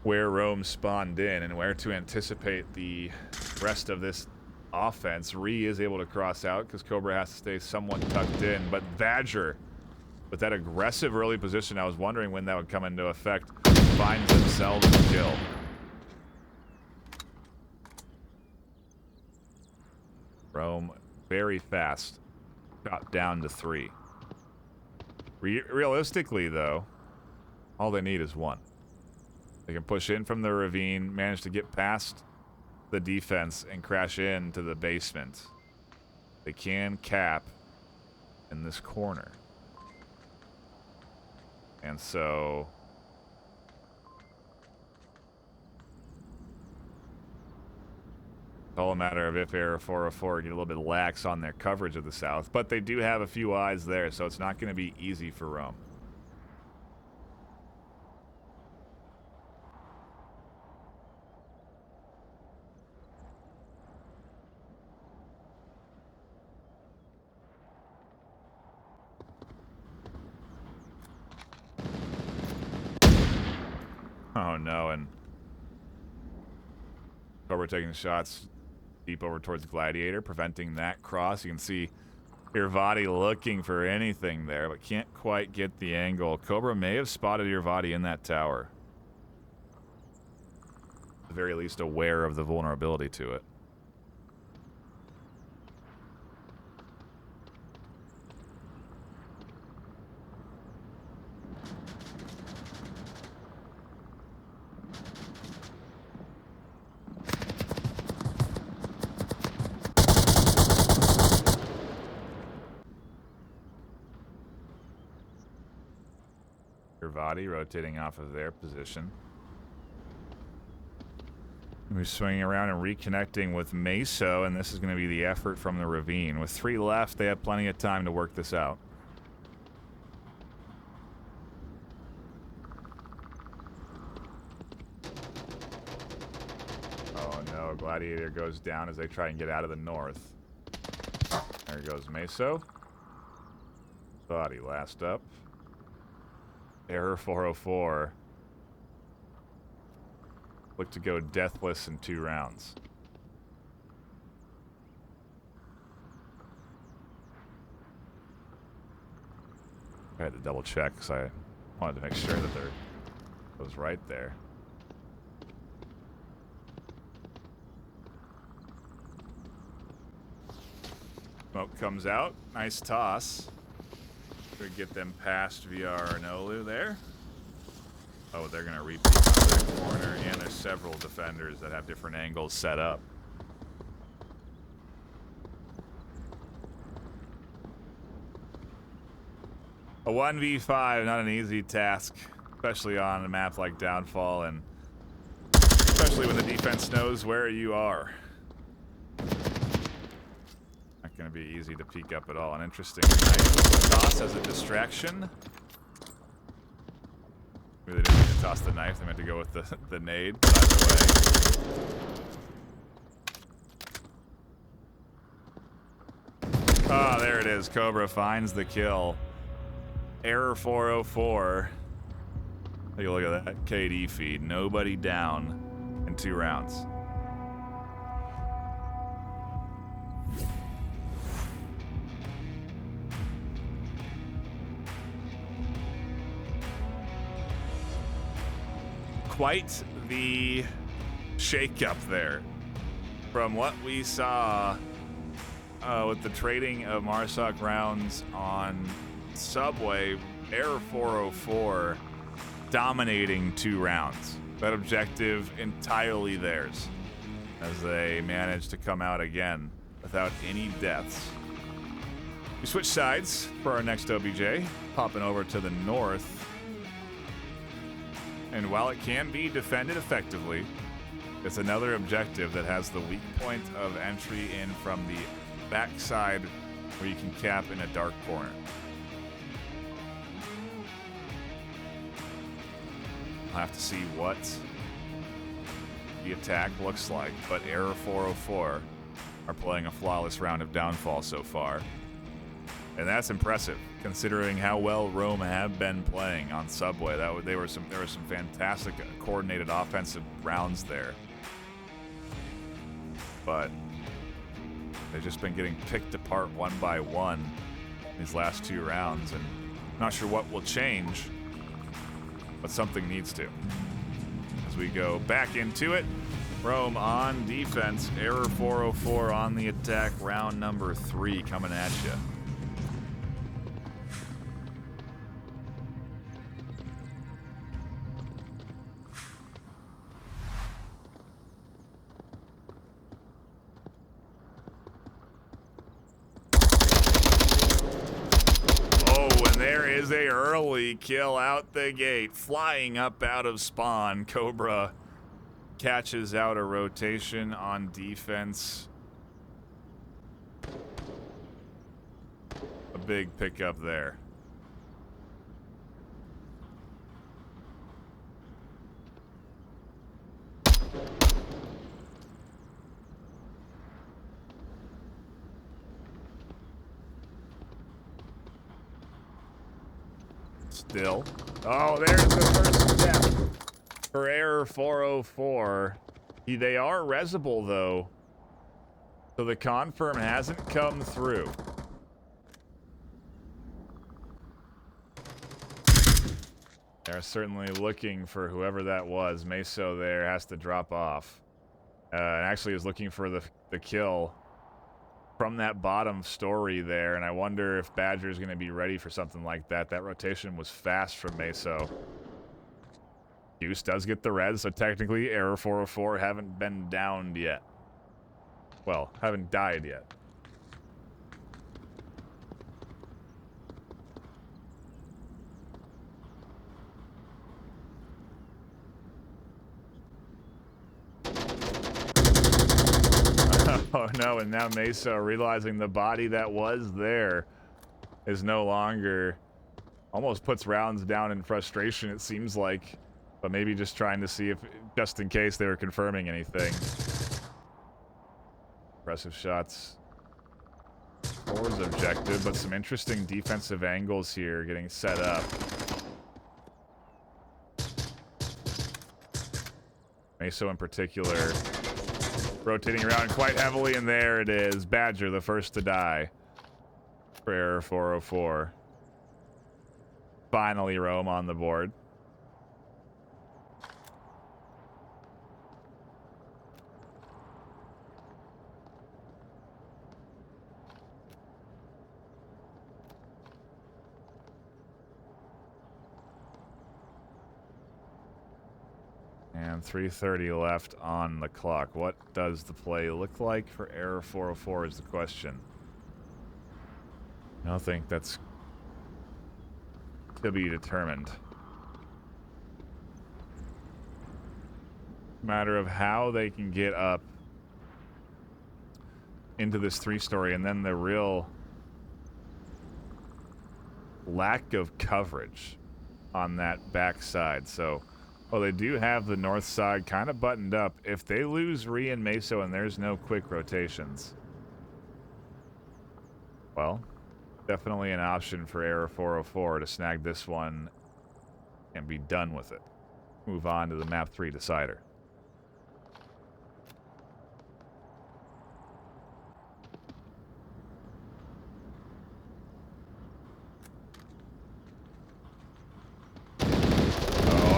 where Rome spawned in and where to anticipate the rest of this offense. Ree is able to cross out because Cobra has to stay somewhat tucked in, but Badger, with that aggressive early position, I was wondering when that would come into effect, finds themselves a kill. Rome very fast, got down to 3. Realistically, though, all they need is 1. They can push in from the ravine, manage to get past the defense, and crash into the basement. They can cap in this corner. And so it's all a matter of if Error 404 get a little bit lax on their coverage of the south. But they do have a few eyes there, so it's not going to be easy for Rome. Oh no, and Cobra taking shots deep over towards Gladiator, preventing that cross. You can see Irvati looking for anything there, but can't quite get the angle. Cobra may have spotted Irvati in that tower. At the very least aware of the vulnerability to it. Irvati rotating off of their position. We're swinging around and reconnecting with Meso, and this is going to be the effort from the ravine. With 3 left, they have plenty of time to work this out. Oh no, Gladiator goes down as they try and get out of the north. There goes Meso. Body last up. Error 404. Look to go deathless in 2 rounds. I had to double check because I wanted to make sure that it was right there. Smoke comes out. Nice toss. Could get them past VRML there. Oh, they're going to repeat their corner, and there's several defenders that have different angles set up. A 1v5, not an easy task, especially on a map like Downfall, and especially when the defense knows where you are. Not going to be easy to peek up at all. An interesting toss as a distraction. Maybe they didn't mean to toss the knife. They meant to go with the nade. But either way. Ah, there it is. Cobra finds the kill. Error 404. Take a look at that KD feed. Nobody down in 2 rounds. Quite the shake-up there from what we saw with the trading of Marsoc rounds on Subway. Error 404 dominating 2 rounds. That objective entirely theirs as they managed to come out again without any deaths. We switch sides for our next OBJ, popping over to the north. And while it can be defended effectively, it's another objective that has the weak point of entry in from the backside where you can cap in a dark corner. I'll have to see what the attack looks like, but Error 404 are playing a flawless round of Downfall so far. And that's impressive, considering how well Rome have been playing on Subway. There were some fantastic coordinated offensive rounds there. But they've just been getting picked apart one by one these last 2 rounds, and I'm not sure what will change, but something needs to. As we go back into it, Rome on defense, Error 404 on the attack, round number 3 coming at you. Is a early kill out the gate, flying up out of spawn. Cobra catches out a rotation on defense. A big pickup there. Still. Oh, there's the first step for Error 404. They are resable, though, so the confirm hasn't come through. They're certainly looking for whoever that was. Meso there has to drop off. And actually is looking for the kill from that bottom story there, and I wonder if Badger is going to be ready for something like that. That rotation was fast from Meso. Deuce does get the res, so technically Error 404 haven't been downed yet. Well, haven't died yet. Oh no, and now Meso realizing the body that was there is no longer, almost puts rounds down in frustration, it seems like, but maybe just trying to see if, just in case they were confirming anything. Impressive shots. 4's objective, but some interesting defensive angles here getting set up. Meso in particular rotating around quite heavily, and there it is. Badger, the first to die for Error 404. Finally, Rome on the board. And 3:30 left on the clock. What does the play look like for Error 404 is the question. I don't think that's to be determined. Matter of how they can get up into this 3-story, and then the real lack of coverage on that backside. So, well, they do have the north side kind of buttoned up. If they lose Ree and Meso and there's no quick rotations, well, definitely an option for Error 404 to snag this one and be done with it. Move on to the map 3 decider.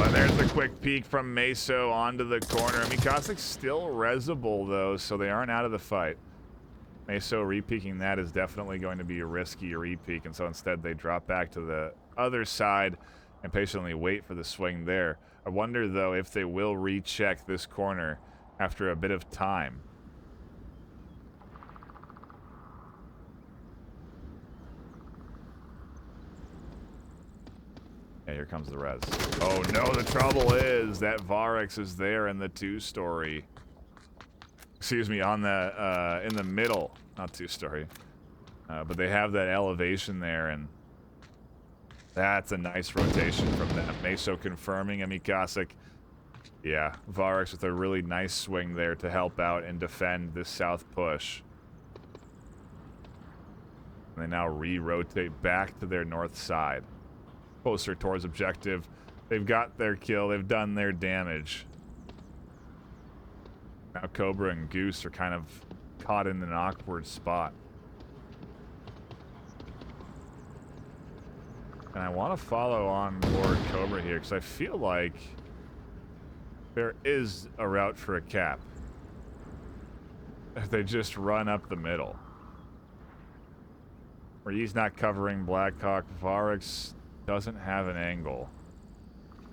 There's a quick peek from Meso onto the corner. Mikasik's still resable, though, so they aren't out of the fight. Meso re-peeking that is definitely going to be a risky re-peek, and so instead they drop back to the other side and patiently wait for the swing there. I wonder, though, if they will recheck this corner after a bit of time. Yeah, here comes the res. Oh no, the trouble is that Varex is there in the 2-story. Excuse me, on the in the middle, not 2-story. But they have that elevation there, and that's a nice rotation from them. Meso confirming Amikasik. Yeah, Varex with a really nice swing there to help out and defend this south push. And they now re-rotate back to their north side. Closer towards objective. They've got their kill. They've done their damage. Now Cobra and Goose are kind of caught in an awkward spot. And I want to follow on board Cobra here because I feel like there is a route for a cap. If they just run up the middle. Where he's not covering Blackhawk. Varex doesn't have an angle.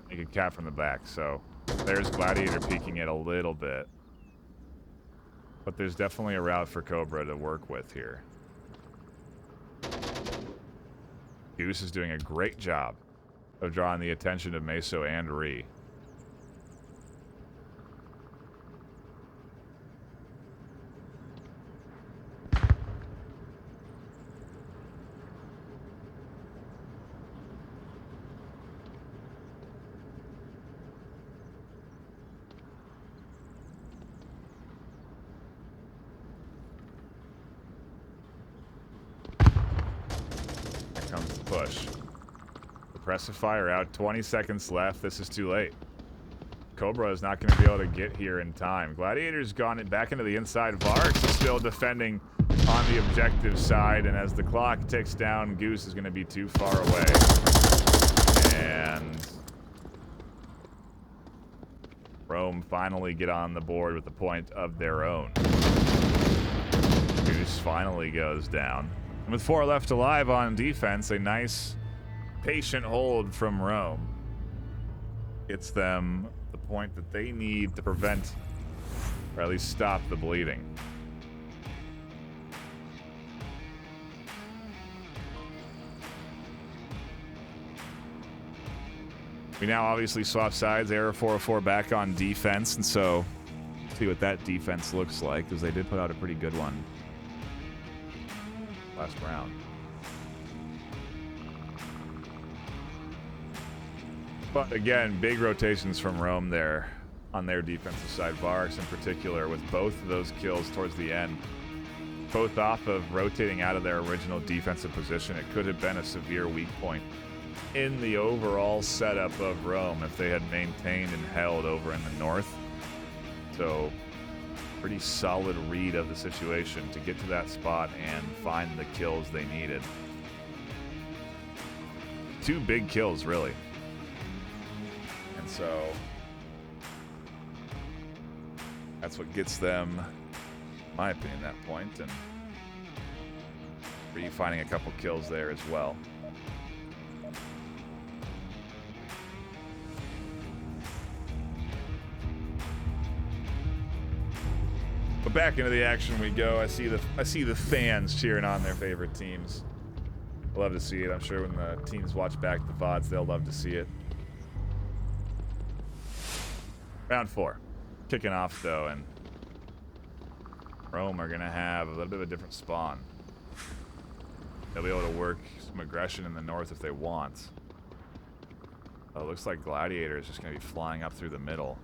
He could cap from the back, so there's Gladiator peeking it a little bit. But there's definitely a route for Cobra to work with here. Goose is doing a great job of drawing the attention of Meso and Ree. Push. Suppressive fire out. 20 seconds left. This is too late. Cobra is not going to be able to get here in time. Gladiator's gone back into the inside. Varex is still defending on the objective side, and as the clock ticks down, Goose is going to be too far away. And Rome finally get on the board with a point of their own. Goose finally goes down. And with 4 left alive on defense, a nice patient hold from Rome gets them the point that they need to prevent, or at least stop, the bleeding. We now obviously swap sides. Error 404 back on defense, and so see what that defense looks like, because they did put out a pretty good one last round. But again, big rotations from Rome there on their defensive side. Varex in particular with both of those kills towards the end. Both off of rotating out of their original defensive position. It could have been a severe weak point in the overall setup of Rome if they had maintained and held over in the north. So pretty solid read of the situation to get to that spot and find the kills they needed. 2 big kills, really. And so that's what gets them, in my opinion, that point. And Ree finding a couple kills there as well. But back into the action we go. I see the fans cheering on their favorite teams. I love to see it. I'm sure when the teams watch back the VODs, they'll love to see it. Round 4. Kicking off, though, and Rome are going to have a little bit of a different spawn. They'll be able to work some aggression in the north if they want. It looks like Gladiator is just going to be flying up through the middle.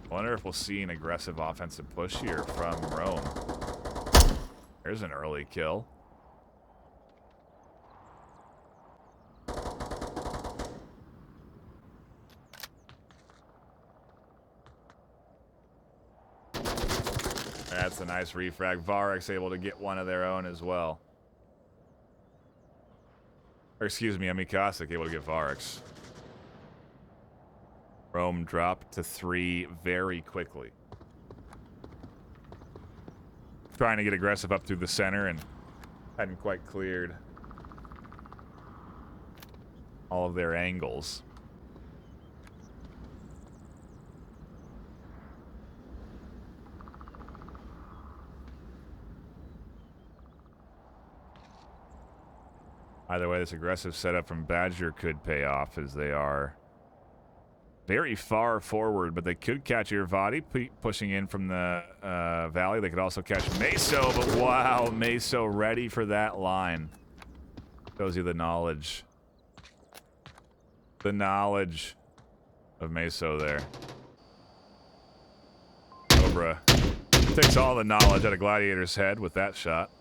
I wonder if we'll see an aggressive offensive push here from Rome. There's an early kill. That's a nice refrag. Varex able to get one of their own as well. Or excuse me, Amikasik able to get Varex. Rome dropped to 3 very quickly. Trying to get aggressive up through the center and hadn't quite cleared all of their angles. Either way, this aggressive setup from Badger could pay off as they are very far forward, but they could catch Irvadi pushing in from the valley. They could also catch Meso, but wow, Meso ready for that line. Shows you the knowledge. The knowledge of Meso there. Cobra takes all the knowledge out of Gladiator's head with that shot.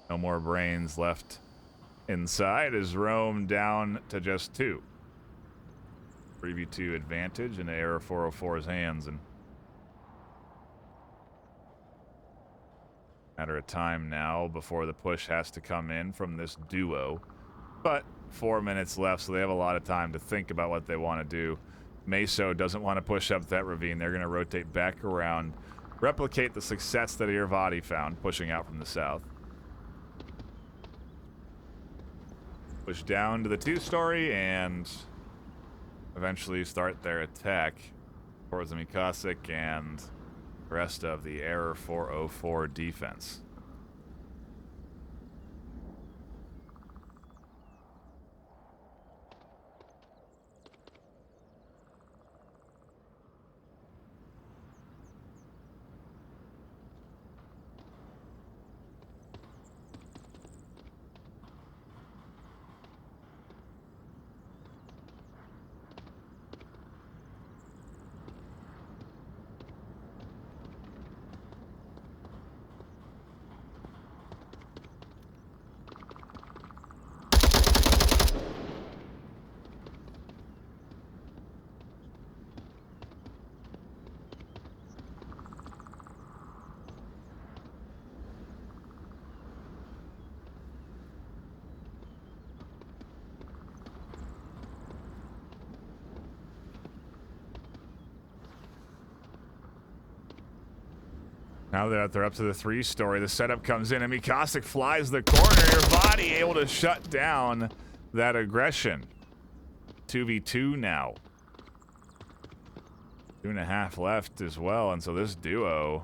No more brains left inside as Rome down to just 2. 3v2 advantage in Error 404's hands, and matter of time now before the push has to come in from this duo. But 4 minutes left, so they have a lot of time to think about what they want to do. Meso doesn't want to push up that ravine. They're going to rotate back around, replicate the success that Irvadi found pushing out from the south. Push down to the 2-story and eventually start their attack towards the Mikasik and the rest of the Error 404 defense. Now that they're up to the 3-story, the setup comes in and Mikasik flies the corner. Irvadi able to shut down that aggression. 2v2 now. 2.5 left as well, and so this duo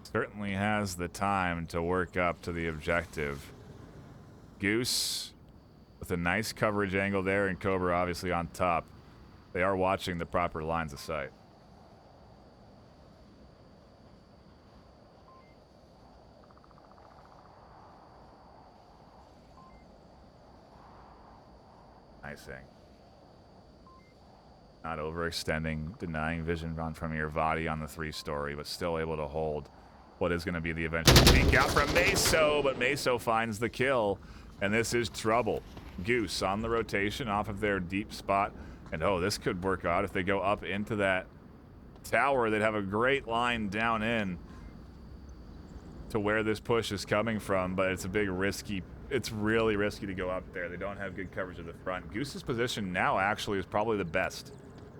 certainly has the time to work up to the objective. Goose with a nice coverage angle there, and Cobra obviously on top. They are watching the proper lines of sight. Icing. Not overextending, denying vision from Irvadi on the 3-story, but still able to hold what is going to be the eventual peek out from Meso, but Meso finds the kill, and this is trouble. Goose on the rotation off of their deep spot, and oh, this could work out if they go up into that tower. They'd have a great line down in to where this push is coming from, but it's a big risky. It's really risky to go up there. They don't have good coverage of the front. Goose's position now actually is probably the best,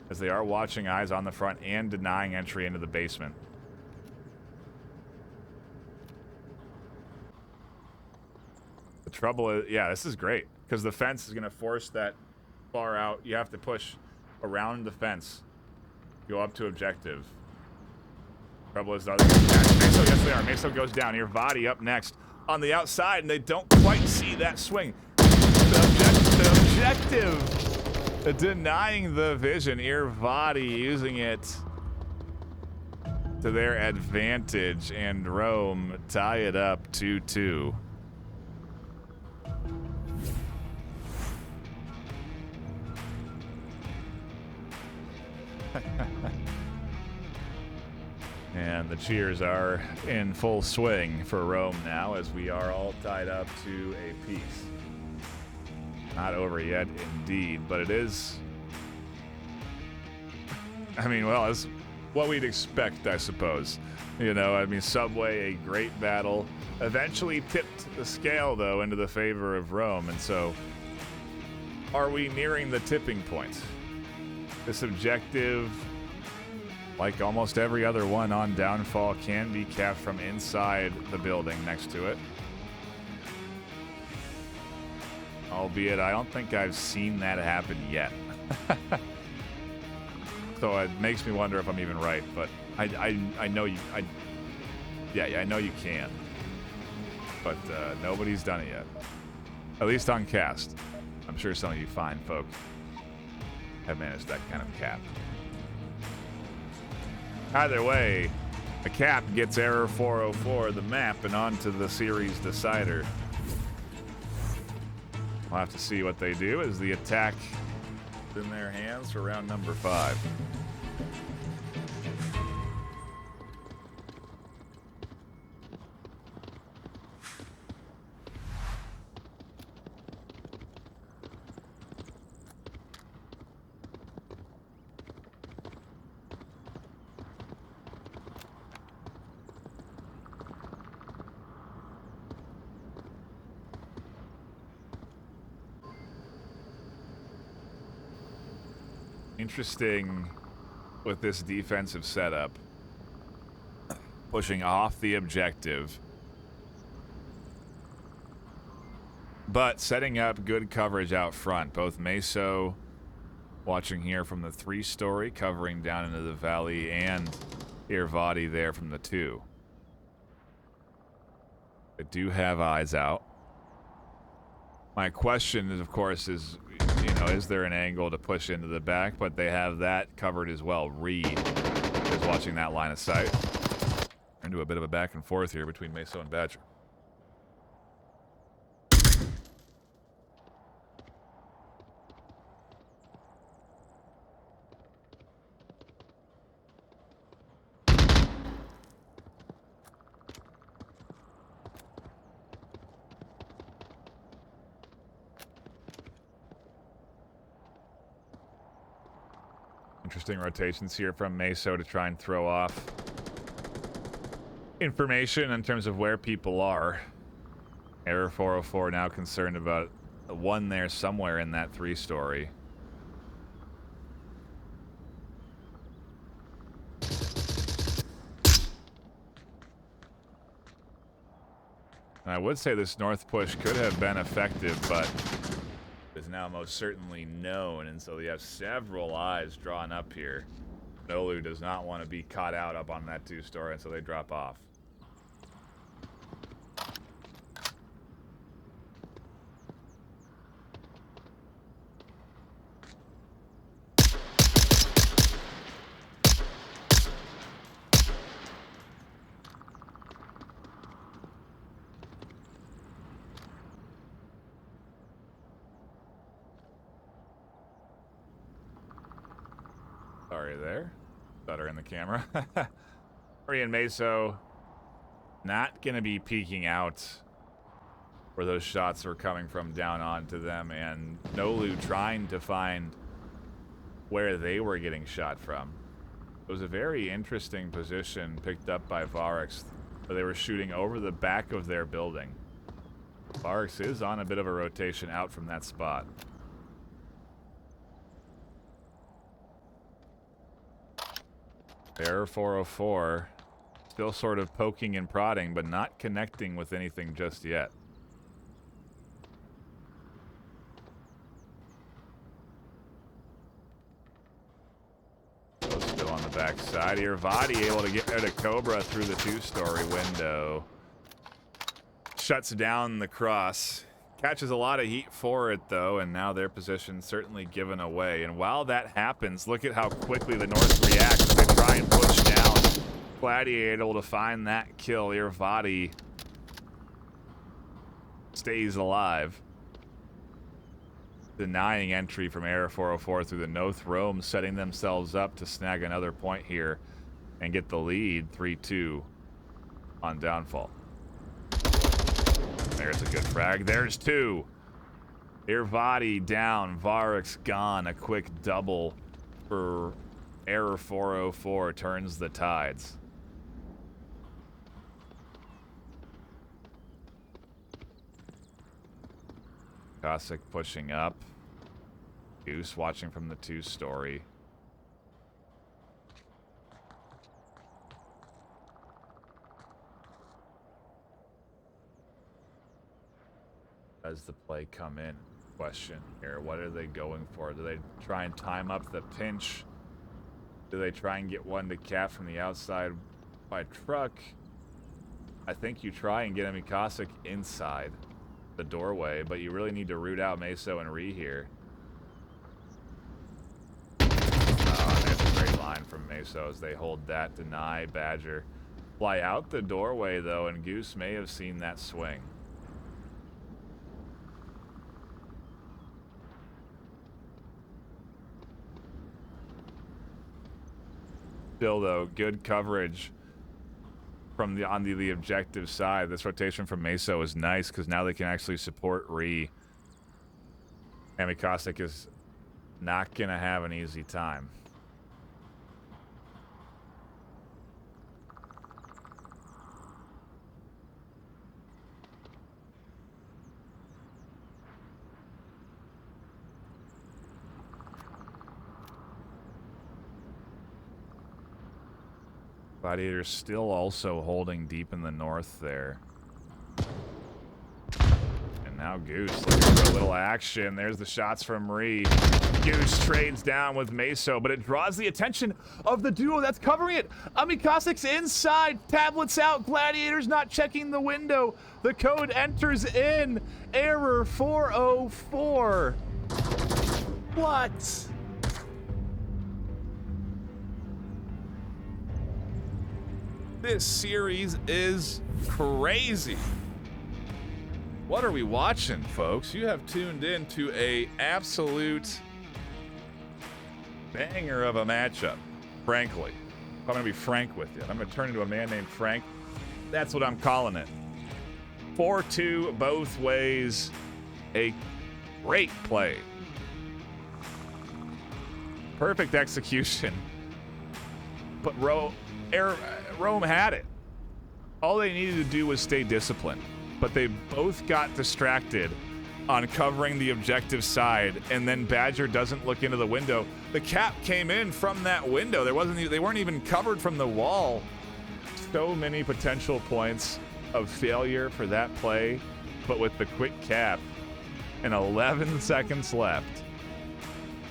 as they are watching eyes on the front and denying entry into the basement. The trouble is, yeah, this is great, because the fence is going to force that far out. You have to push around the fence, go up to objective. Trouble is, are they going to catch Meso? Yes, they are. Meso goes down. Irvadi up next on the outside, and they don't quite see that swing. The objective, denying the vision. Irvadi using it to their advantage, and Rome tie it up 2-2. And the cheers are in full swing for Rome now, as we are all tied up to a piece. Not over yet, indeed, but it is. I mean, well, it's what we'd expect, I suppose. You know, I mean, Subway, a great battle. Eventually tipped the scale, though, into the favor of Rome, and so are we nearing the tipping point? This objective, like almost every other one on Downfall, can be capped from inside the building next to it. Albeit, I don't think I've seen that happen yet. So it makes me wonder if I'm even right, but I know you, yeah, I know you can. but nobody's done it yet. At least on cast. I'm sure some of you fine folk have managed that kind of cap. Either way, a cap gets error 404 the map and onto the series decider. We'll have to see what they do as the attack is in their hands for round number 5. Interesting with this defensive setup. Pushing off the objective. But setting up good coverage out front. Both Meso watching here from the 3-story, covering down into the valley, and Irvadi there from the 2. They do have eyes out. My question is, of course, is there an angle to push into the back? But they have that covered as well. Reed is watching that line of sight. Into a bit of a back and forth here between Meso and Badger. Interesting rotations here from Meso to try and throw off information in terms of where people are. Error 404 now concerned about one there somewhere in that 3-story. And I would say this north push could have been effective, but is now most certainly known, and so you have several eyes drawn up here. Nolu does not want to be caught out up on that 2-story, and so they drop off. Sorry there. Stutter in the camera. Ori and Meso not going to be peeking out where those shots are coming from down onto them, and Nolu trying to find where they were getting shot from. It was a very interesting position picked up by Varix, where they were shooting over the back of their building. Varix is on a bit of a rotation out from that spot. Error 404, still sort of poking and prodding, but not connecting with anything just yet. Still on the back side here. Vadi able to get rid of Cobra through the 2-story window. Shuts down the cross. Catches a lot of heat for it, though, and now their position certainly given away. And while that happens, look at how quickly the North reacts as they try and push down. Gladiator able to find that kill. Irvadi stays alive. Denying entry from Error 404 through the Noth Rome, setting themselves up to snag another point here and get the lead 3-2 on downfall. There's a good frag. There's 2. Irvadi down. Varix gone. A quick double for Error 404 turns the tides. Cossack pushing up. Goose watching from the 2-story. Does the play come in? Question here. What are they going for? Do they try and time up the pinch? Do they try and get one to cap from the outside by truck? I think you try and get Mikasic inside the doorway, but you really need to root out Meso and Ree here. Oh, there's a great line from Meso as they hold that, deny Badger. Fly out the doorway, though, and Goose may have seen that swing. Still, though, good coverage from the objective side. This rotation from Meso is nice because now they can actually support Ree. And Mikasic is not going to have an easy time. Gladiator's still also holding deep in the north there. And now Goose looking for a little action. There's the shots from Ree. Goose trades down with Meso, but it draws the attention of the duo that's covering it. Mikasic's inside, tablets out, Gladiator's not checking the window. The code enters in. Error 404. What? This series is crazy. What are we watching, folks? You have tuned in to a absolute banger of a matchup, frankly. I'm going to be frank with you. I'm going to turn into a man named Frank. That's what I'm calling it. 4-2 both ways. A great play. Perfect execution. But Rome had it. All they needed to do was stay disciplined, but they both got distracted on covering the objective side, and then Badger doesn't look into the window. The cap came in from that window. They weren't even covered from the wall. So many potential points of failure for that play, but with the quick cap and 11 seconds left,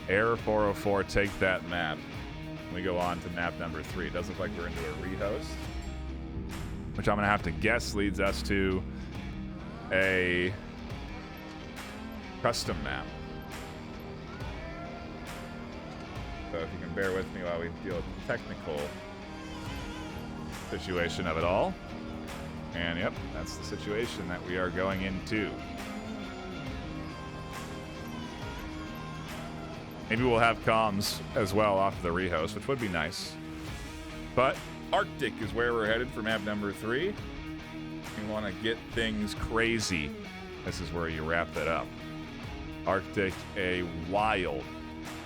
Error 404 take that map. We go on to map number 3. It does look like we're into a rehost, which I'm going to have to guess leads us to a custom map. So if you can bear with me while we deal with the technical situation of it all. And yep, that's the situation that we are going into. Maybe we'll have comms as well off the rehost, which would be nice. But Arctic is where we're headed for map number 3. We want to get things crazy. This is where you wrap that up. Arctic, a wild,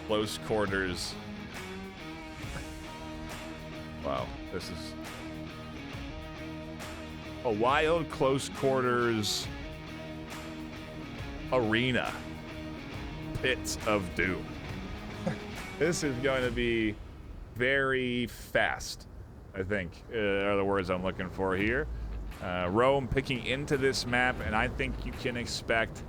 close quarters. Wow, this is a wild, close quarters arena. Pits of doom. This is going to be very fast, I think, are the words I'm looking for here. Rome picking into this map, and I think you can expect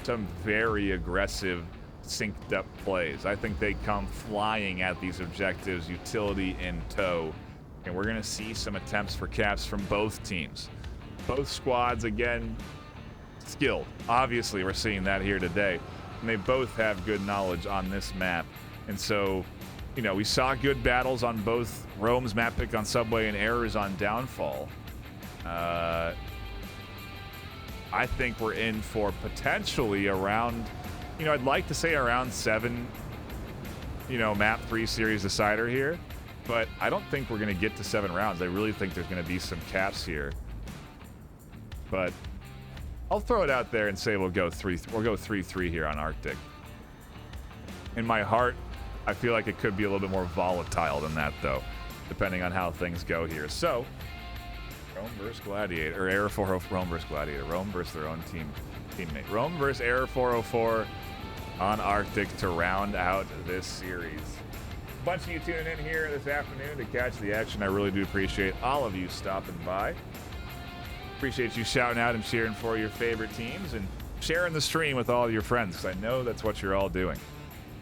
some very aggressive, synced up plays. I think they come flying at these objectives, utility in tow, and we're going to see some attempts for caps from both teams. Both squads, again, skilled. Obviously, we're seeing that here today, and they both have good knowledge on this map. And so, you know, we saw good battles on both Rome's map pick on Subway and Errors on Downfall. I think we're in for potentially around, you know, I'd like to say around 7, you know, map 3 series decider here, but I don't think we're going to get to 7 rounds. I really think there's going to be some caps here. But I'll throw it out there and say we'll go 3-3 here on Arctic. In my heart, I feel like it could be a little bit more volatile than that, though, depending on how things go here. So, Rome versus Gladiator, or Error 404, Rome versus Gladiator, Rome versus their own teammate. Rome versus Error 404 on Arctic to round out this series. A bunch of you tuning in here this afternoon to catch the action. I really do appreciate all of you stopping by. Appreciate you shouting out and cheering for your favorite teams and sharing the stream with all your friends, because I know that's what you're all doing.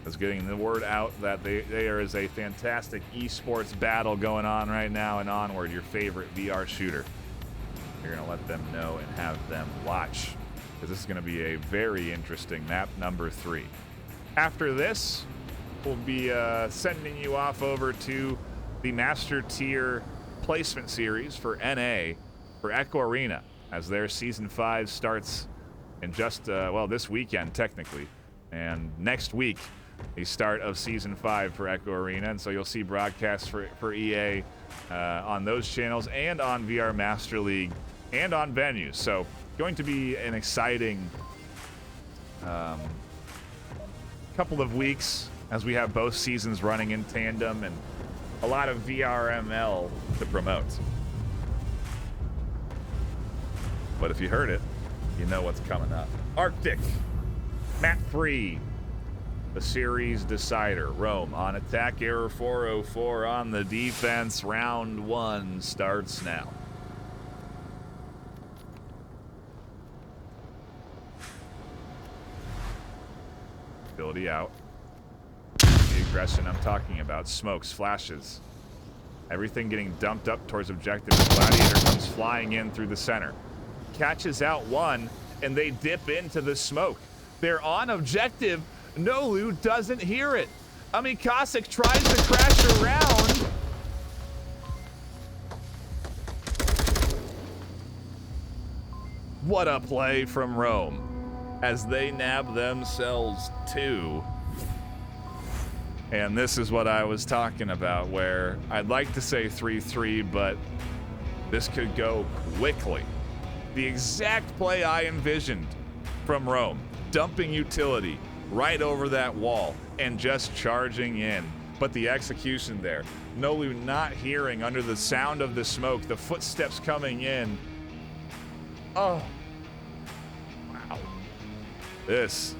Is getting the word out that there is a fantastic esports battle going on right now in Onward, your favorite VR shooter. You're going to let them know and have them watch, because this is going to be a very interesting map number 3. After this, we'll be sending you off over to the Master Tier Placement Series for NA for Echo Arena, as their Season 5 starts in just, well, this weekend, technically. And next week, the start of Season 5 for Echo Arena. And so you'll see broadcasts for EA on those channels and on VR Master League and on venues. So going to be an exciting couple of weeks as we have both seasons running in tandem and a lot of VRML to promote. But if you heard it, you know what's coming up. Arctic, NightFiree, the series decider. Rome on attack, Error 404 on the defense. Round 1 starts now. Ability out. The aggression I'm talking about. Smokes, flashes. Everything getting dumped up towards objective as Gladiator comes flying in through the center. Catches out one, and they dip into the smoke. They're on objective. Nolu doesn't hear it. Amikasik tries to crash around. What a play from Rome as they nab themselves 2. And this is what I was talking about, where I'd like to say 3-3, but this could go quickly. The exact play I envisioned from Rome, dumping utility right over that wall and just charging in. But the execution there, Nolu not hearing under the sound of the smoke, the footsteps coming in. Oh, wow. This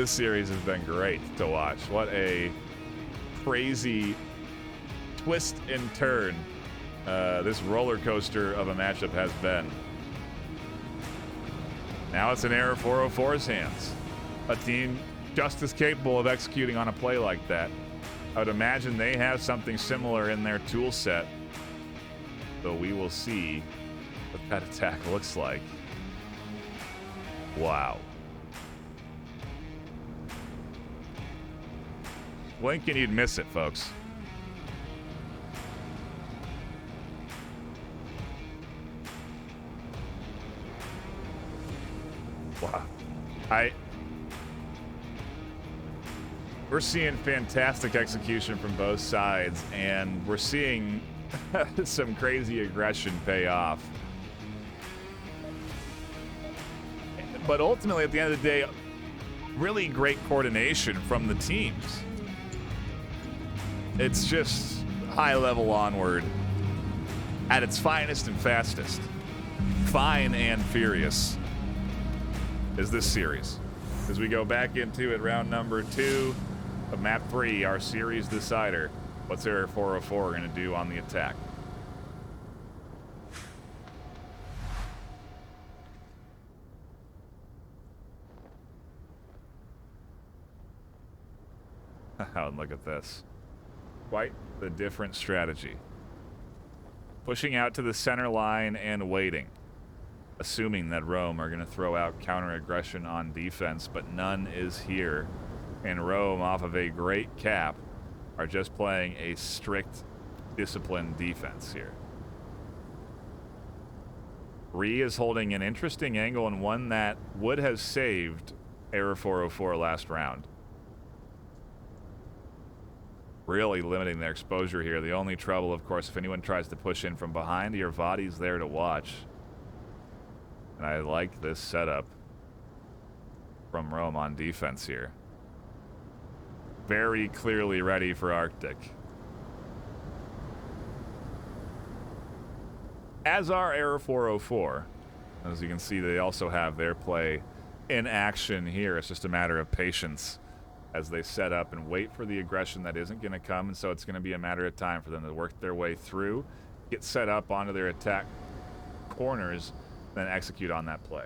series has been great to watch. What a crazy twist and turn this roller coaster of a matchup has been. Now it's in Error 404's hands. A team just as capable of executing on a play like that. I would imagine they have something similar in their tool set. So we will see what that attack looks like. Wow. Blink and you'd miss it, folks. Wow. We're seeing fantastic execution from both sides, and we're seeing some crazy aggression pay off. But ultimately, at the end of the day, really great coordination from the teams. It's just high-level Onward at its finest and fastest. Fine and furious is this series. As we go back into it, round number 2 of map 3, our series decider. What's Error 404 going to do on the attack? And look at this. Quite the different strategy. Pushing out to the center line and waiting. Assuming that Rome are going to throw out counter aggression on defense, but none is here. And Rome, off of a great cap, are just playing a strict, disciplined defense here. Ree is holding an interesting angle and one that would have saved Error 404 last round. Really limiting their exposure here. The only trouble, of course, if anyone tries to push in from behind, your body's there to watch. And I like this setup from Rome on defense here. Very clearly ready for Arctic. As are Error 404. As you can see, they also have their play in action here. It's just a matter of patience as they set up and wait for the aggression that isn't going to come, and so it's going to be a matter of time for them to work their way through, get set up onto their attack corners, then execute on that play.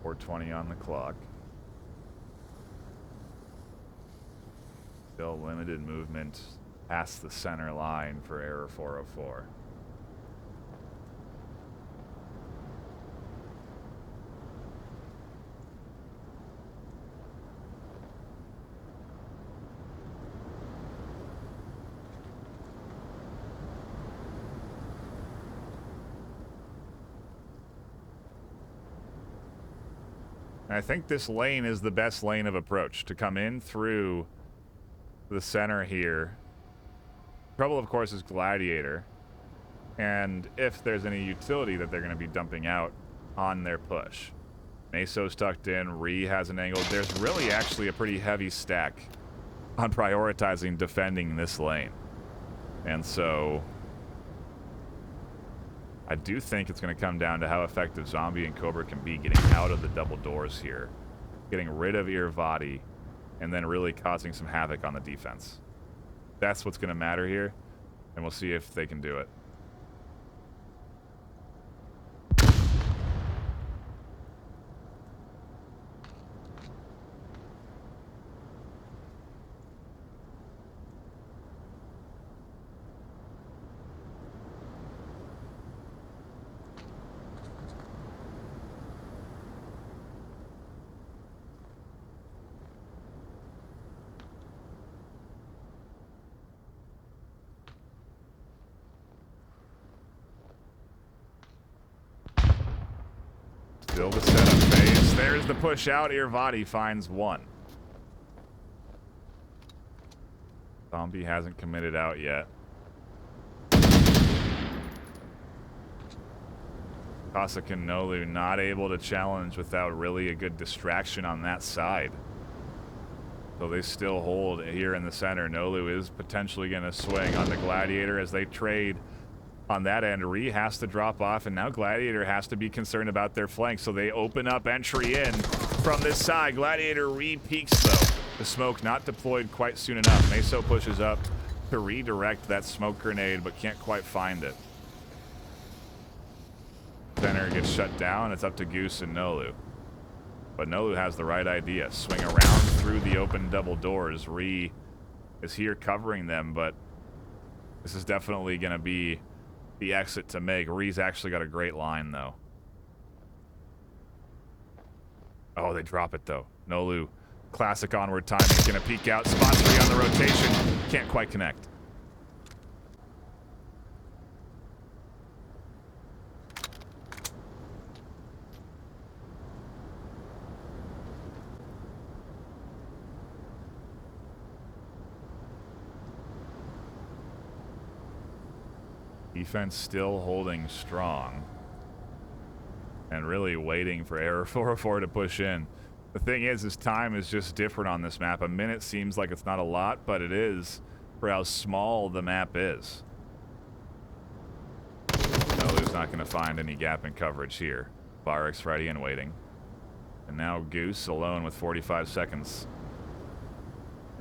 4:20 on the clock. Still limited movement past the center line for error 404. I think this lane is the best lane of approach to come in through the center here. Trouble, of course, is Gladiator. And if there's any utility that they're going to be dumping out on their push. Meso's tucked in. Ree has an angle. There's really actually a pretty heavy stack on prioritizing defending this lane. And so I do think it's going to come down to how effective Zombie and Cobra can be getting out of the double doors here. Getting rid of Irvadi, and then really causing some havoc on the defense. That's what's going to matter here, and we'll see if they can do it. Still the setup phase. There's the push out. Irvadi finds one. Zombie hasn't committed out yet. Cossack and Nolu not able to challenge without really a good distraction on that side. So they still hold here in the center. Nolu is potentially going to swing on the Gladiator as they trade. On that end, Ree has to drop off, and now Gladiator has to be concerned about their flank, so they open up entry in from this side. Gladiator re-peeks, though. The smoke not deployed quite soon enough. Meso pushes up to redirect that smoke grenade, but can't quite find it. Center gets shut down. It's up to Goose and Nolu. But Nolu has the right idea. Swing around through the open double doors. Ree is here covering them, but this is definitely going to be the exit to make. Ree's actually got a great line, though. Oh, they drop it, though. Nolu, classic Onward timing. Gonna peek out. Spots Ree on the rotation. Can't quite connect. Defense still holding strong. And really waiting for Error 404 to push in. The thing is time is just different on this map. A minute seems like it's not a lot, but it is for how small the map is. Nolu's not going to find any gap in coverage here. Barak's ready and waiting. And now Goose alone with 45 seconds.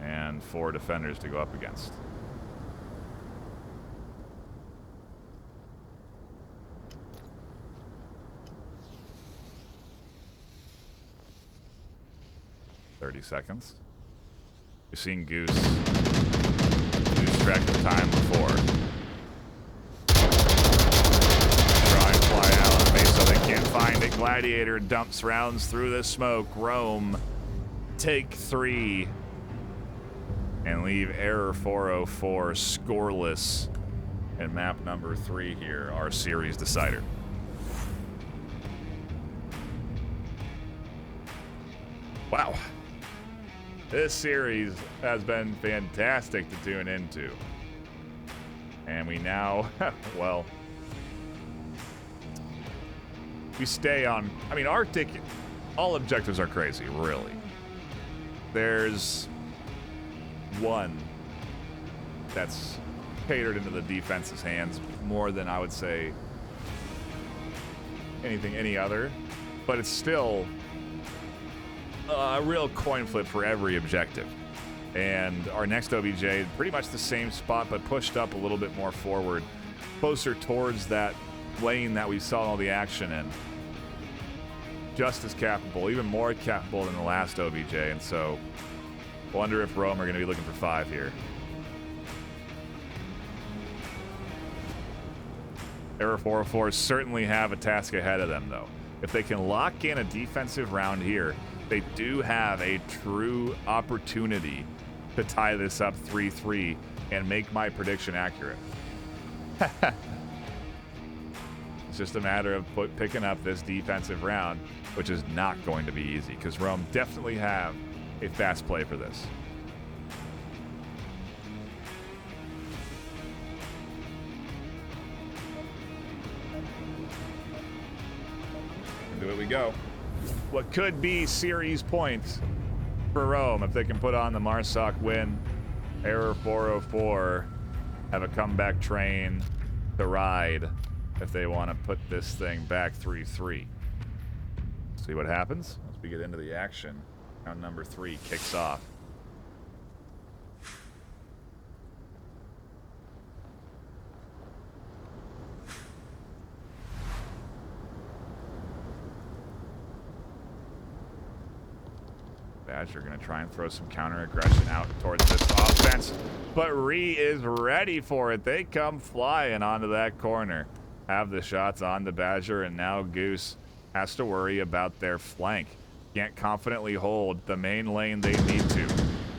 And 4 defenders to go up against. Seconds. You've seen Goose lose track of time before. Try and fly out. Meso, they can't find it. Gladiator dumps rounds through the smoke. Rome, take 3. And leave Error 404 scoreless. And map number 3 here, our series decider. Wow. This series has been fantastic to tune into. And we now, well, we stay on, I mean, Arctic, all objectives are crazy, really. There's one that's catered into the defense's hands more than I would say any other, but it's still a real coin flip for every objective. And our next OBJ, pretty much the same spot, but pushed up a little bit more forward, closer towards that lane that we saw all the action in. just as capable, even more capable than the last OBJ, and so wonder if Rome are going to be looking for 5 here. Error 404 certainly have a task ahead of them, though. If they can lock in a defensive round here, they do have a true opportunity to tie this up 3-3 and make my prediction accurate. It's just a matter of picking up this defensive round, which is not going to be easy because Rome definitely have a fast play for this. Into it we go. What could be series points for Rome if they can put on the Marsoc win. Error 404 have a comeback train to ride if they want to put this thing back 3-3. See what happens as we get into the action. Round number 3 kicks off. Badger going to try and throw some counter aggression out towards this offense, but Ree is ready for it. They come flying onto that corner. Have the shots on the Badger, and now Goose has to worry about their flank. Can't confidently hold the main lane they need to.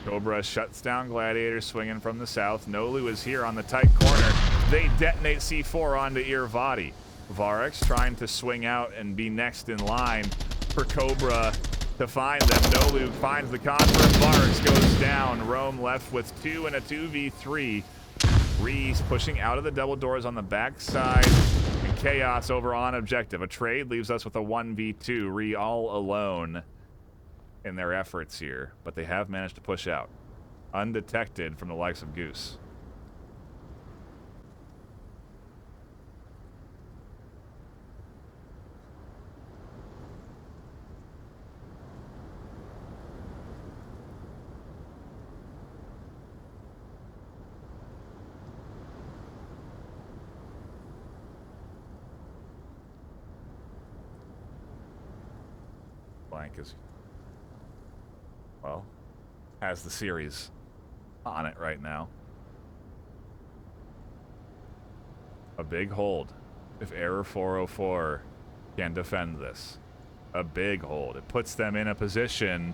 Cobra shuts down Gladiator, swinging from the south. Nolu is here on the tight corner. They detonate C4 onto Irvadi. Varex trying to swing out and be next in line for Cobra to find them. Nolu finds the confirm. Varex goes down. Rome left with 2 and a 2v3. Reese pushing out of the double doors on the backside. And Chaos over on objective. A trade leaves us with a 1v2. Ree all alone in their efforts here. But they have managed to push out. Undetected from the likes of Goose. Blank is, well, has the series on it right now. A big hold if Error 404 can defend this. A big hold. It puts them in a position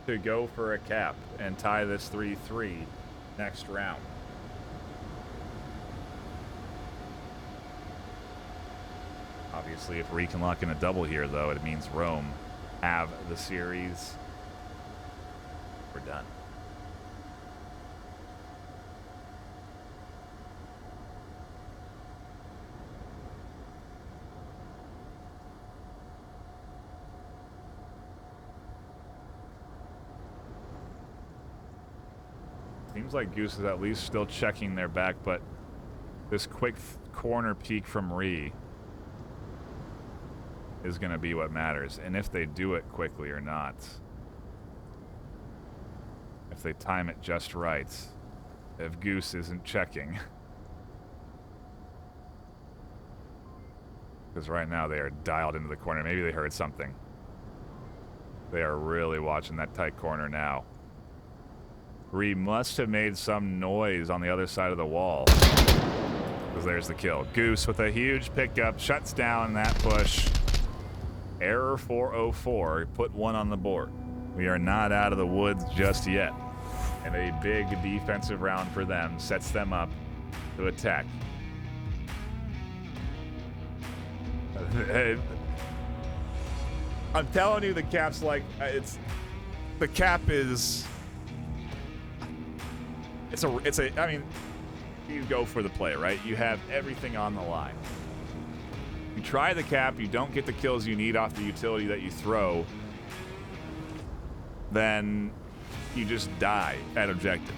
to go for a cap and tie this 3-3 next round. Obviously, if Ree can lock in a double here, though, it means Rome have the series. We're done. Seems like Goose is at least still checking their back, but this quick corner peek from Ree is going to be what matters, and if they do it quickly or not. If they time it just right. If Goose isn't checking. Because right now they are dialed into the corner. Maybe they heard something. They are really watching that tight corner now. Ree must have made some noise on the other side of the wall. Because there's the kill. Goose with a huge pickup shuts down that push. Error 404 put one on the board. We are not out of the woods just yet. And a big defensive round for them sets them up to attack. I'm telling you, the cap's like, the cap is, I mean, you go for the play, right? You have everything on the line. You try the cap, you don't get the kills you need off the utility that you throw, then you just die at objective.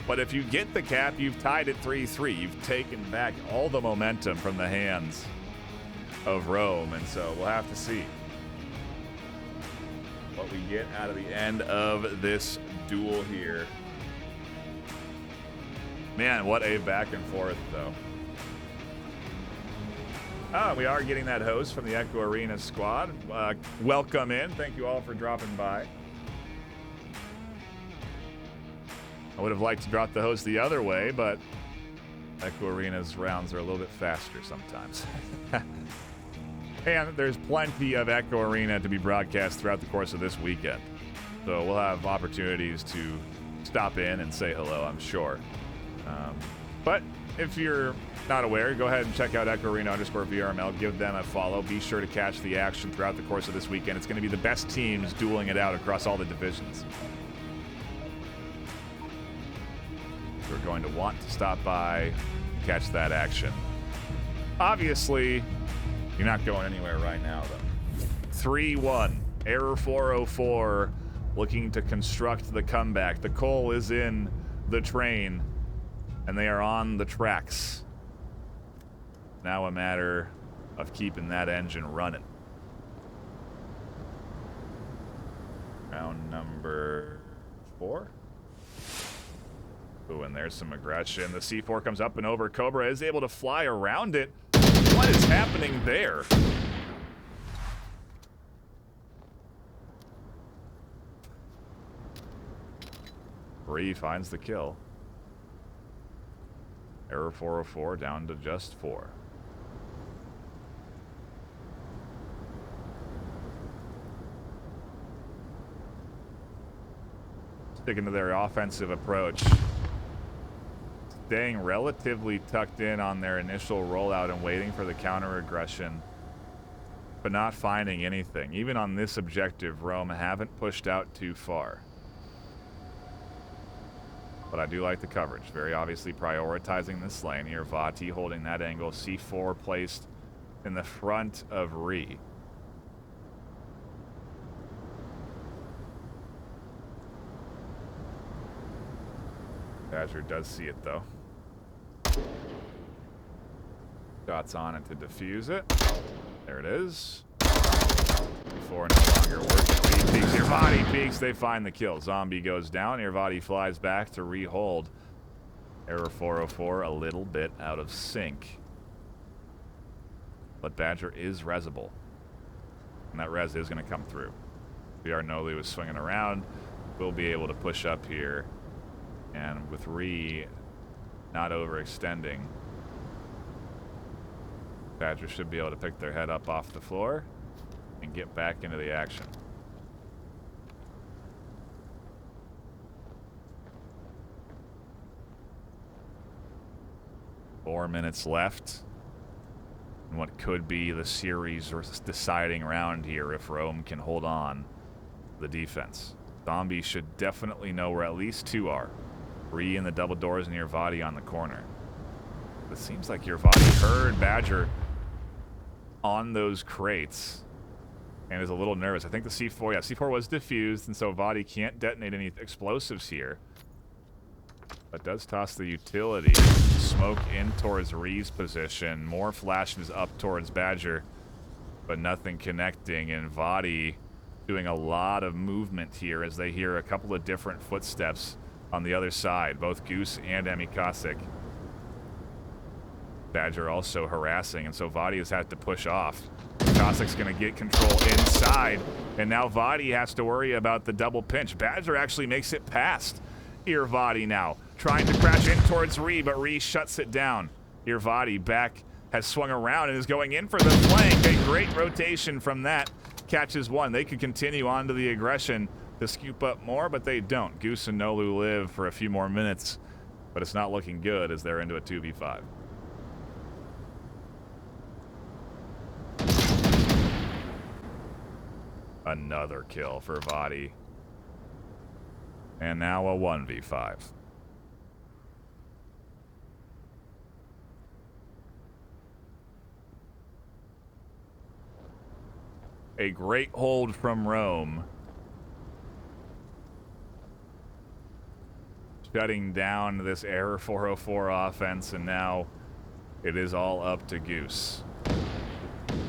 But if you get the cap, you've tied it 3-3. You've taken back all the momentum from the hands of Rome, and so we'll have to see what we get out of the end of this duel here. Man, what a back and forth, though. Oh, we are getting that host from the Echo Arena squad. Welcome in. Thank you all for dropping by. I would have liked to drop the host the other way, but Echo Arena's rounds are a little bit faster sometimes. And there's plenty of Echo Arena to be broadcast throughout the course of this weekend. So we'll have opportunities to stop in and say hello, I'm sure. But if you're not aware, go ahead and check out Echo Arena _VRML. Give them a follow. Be sure to catch the action throughout the course of this weekend. It's going to be the best teams dueling it out across all the divisions. You're going to want to stop by, catch that action. Obviously, you're not going anywhere right now, though. 3-1. Error 404 looking to construct the comeback. The coal is in the train, and they are on the tracks. Now a matter of keeping that engine running. Round number 4. Ooh, and there's some aggression. The C4 comes up and over. Cobra is able to fly around it. What is happening there? Bree finds the kill. Error 404 down to just 4. Sticking to their offensive approach. Staying relatively tucked in on their initial rollout and waiting for the counter aggression, but not finding anything. Even on this objective, Rome haven't pushed out too far. But I do like the coverage. Very obviously prioritizing this lane here. Vati holding that angle. C4 placed in the front of Ree. Badger does see it, though. Shots on it to defuse it. There it is. C4 no longer working. Ree peeks. Irvati peeks. They find the kill. Zombie goes down. Irvati flies back to rehold. Error 404 a little bit out of sync. But Badger is resable. And that res is going to come through. VR Nolu is swinging around. We'll be able to push up here. And with Ree not overextending, Badger should be able to pick their head up off the floor and get back into the action. Four minutes left in what could be the series deciding round here if Rome can hold on the defense. Zombie should definitely know where at least 2 are. Ree in the double doors and Irvati on the corner. It seems like Irvati heard Badger on those crates and is a little nervous. I think the C4, C4 was diffused, and so Vati can't detonate any explosives here. But does toss the utility. Smoke in towards Ree's position. More flashes up towards Badger, but nothing connecting. And Vati doing a lot of movement here as they hear a couple of different footsteps on the other side, both Goose and Emikasik. Badger also harassing, and so Vati has had to push off. Kasik's going to get control inside, and now Vati has to worry about the double pinch. Badger actually makes it past Irvati now, trying to crash in towards Ree, but Ree shuts it down. Irvati back has swung around and is going in for the flank. A great rotation from that. Catches one. They could continue on to the aggression to scoop up more, but they don't. Goose and Nolu live for a few more minutes, but it's not looking good as they're into a 2v5. Another kill for Vati. And now a 1v5. A great hold from Rome. Shutting down this Error 404 offense, and now it is all up to Goose.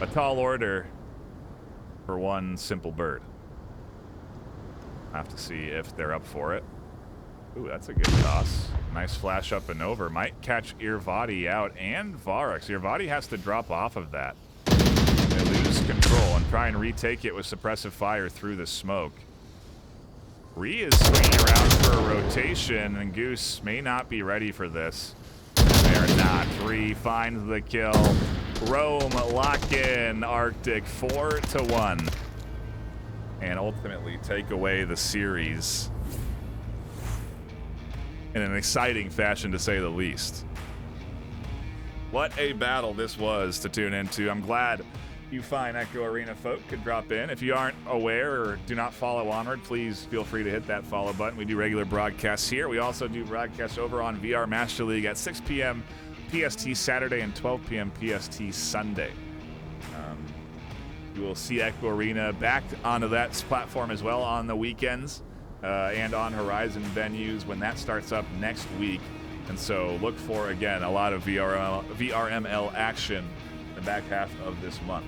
A tall order for one simple bird. Have to see if they're up for it. Ooh, that's a good toss. Nice flash up and over. Might catch Irvadi out and Varex. Irvadi has to drop off of that. They lose control and try and retake it with suppressive fire through the smoke. Ree is swinging around for a rotation, and Goose may not be ready for this. They're not. Ree finds the kill. Rome lock in Arctic 4-1. And ultimately take away the series in an exciting fashion, to say the least. What a battle this was to tune into. I'm glad you fine Echo Arena folk could drop in. If you aren't aware or do not follow Onward, please feel free to hit that follow button. We do regular broadcasts here. We also do broadcasts over on VR Master League at 6 p.m. PST Saturday and 12 p.m. PST Sunday. You will see Echo Arena back onto that platform as well on the weekends and on Horizon venues when that starts up next week. And so look for, again, a lot of VRML action in the back half of this month.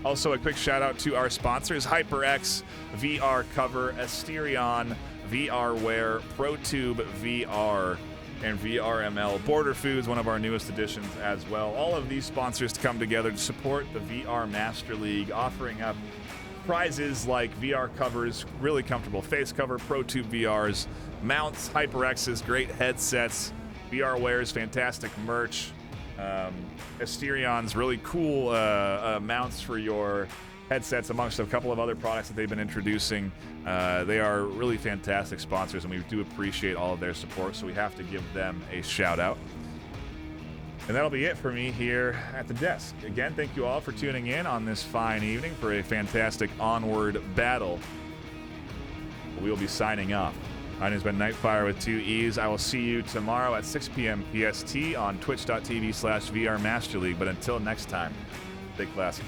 Also, a quick shout out to our sponsors: HyperX, VR Cover, Asterion, VRware, ProTube VR, and VRML. Border Foods, one of our newest additions as well. All of these sponsors come together to support the VR Master League, offering up prizes like VR covers, really comfortable face cover, ProTube VRs, mounts, HyperX's great headsets, VRware's fantastic merch, Asterion's really cool mounts for your headsets, amongst a couple of other products that they've been introducing. They are really fantastic sponsors, and we do appreciate all of their support, so we have to give them a shout out. And that'll be it for me here at the desk. Again, thank you all for tuning in on this fine evening for a fantastic Onward battle. We will be signing off. My name has been NightFiree with 2 E's. I will see you tomorrow at 6 p.m. PST on twitch.tv/VR Master League. But until next time, stay classy.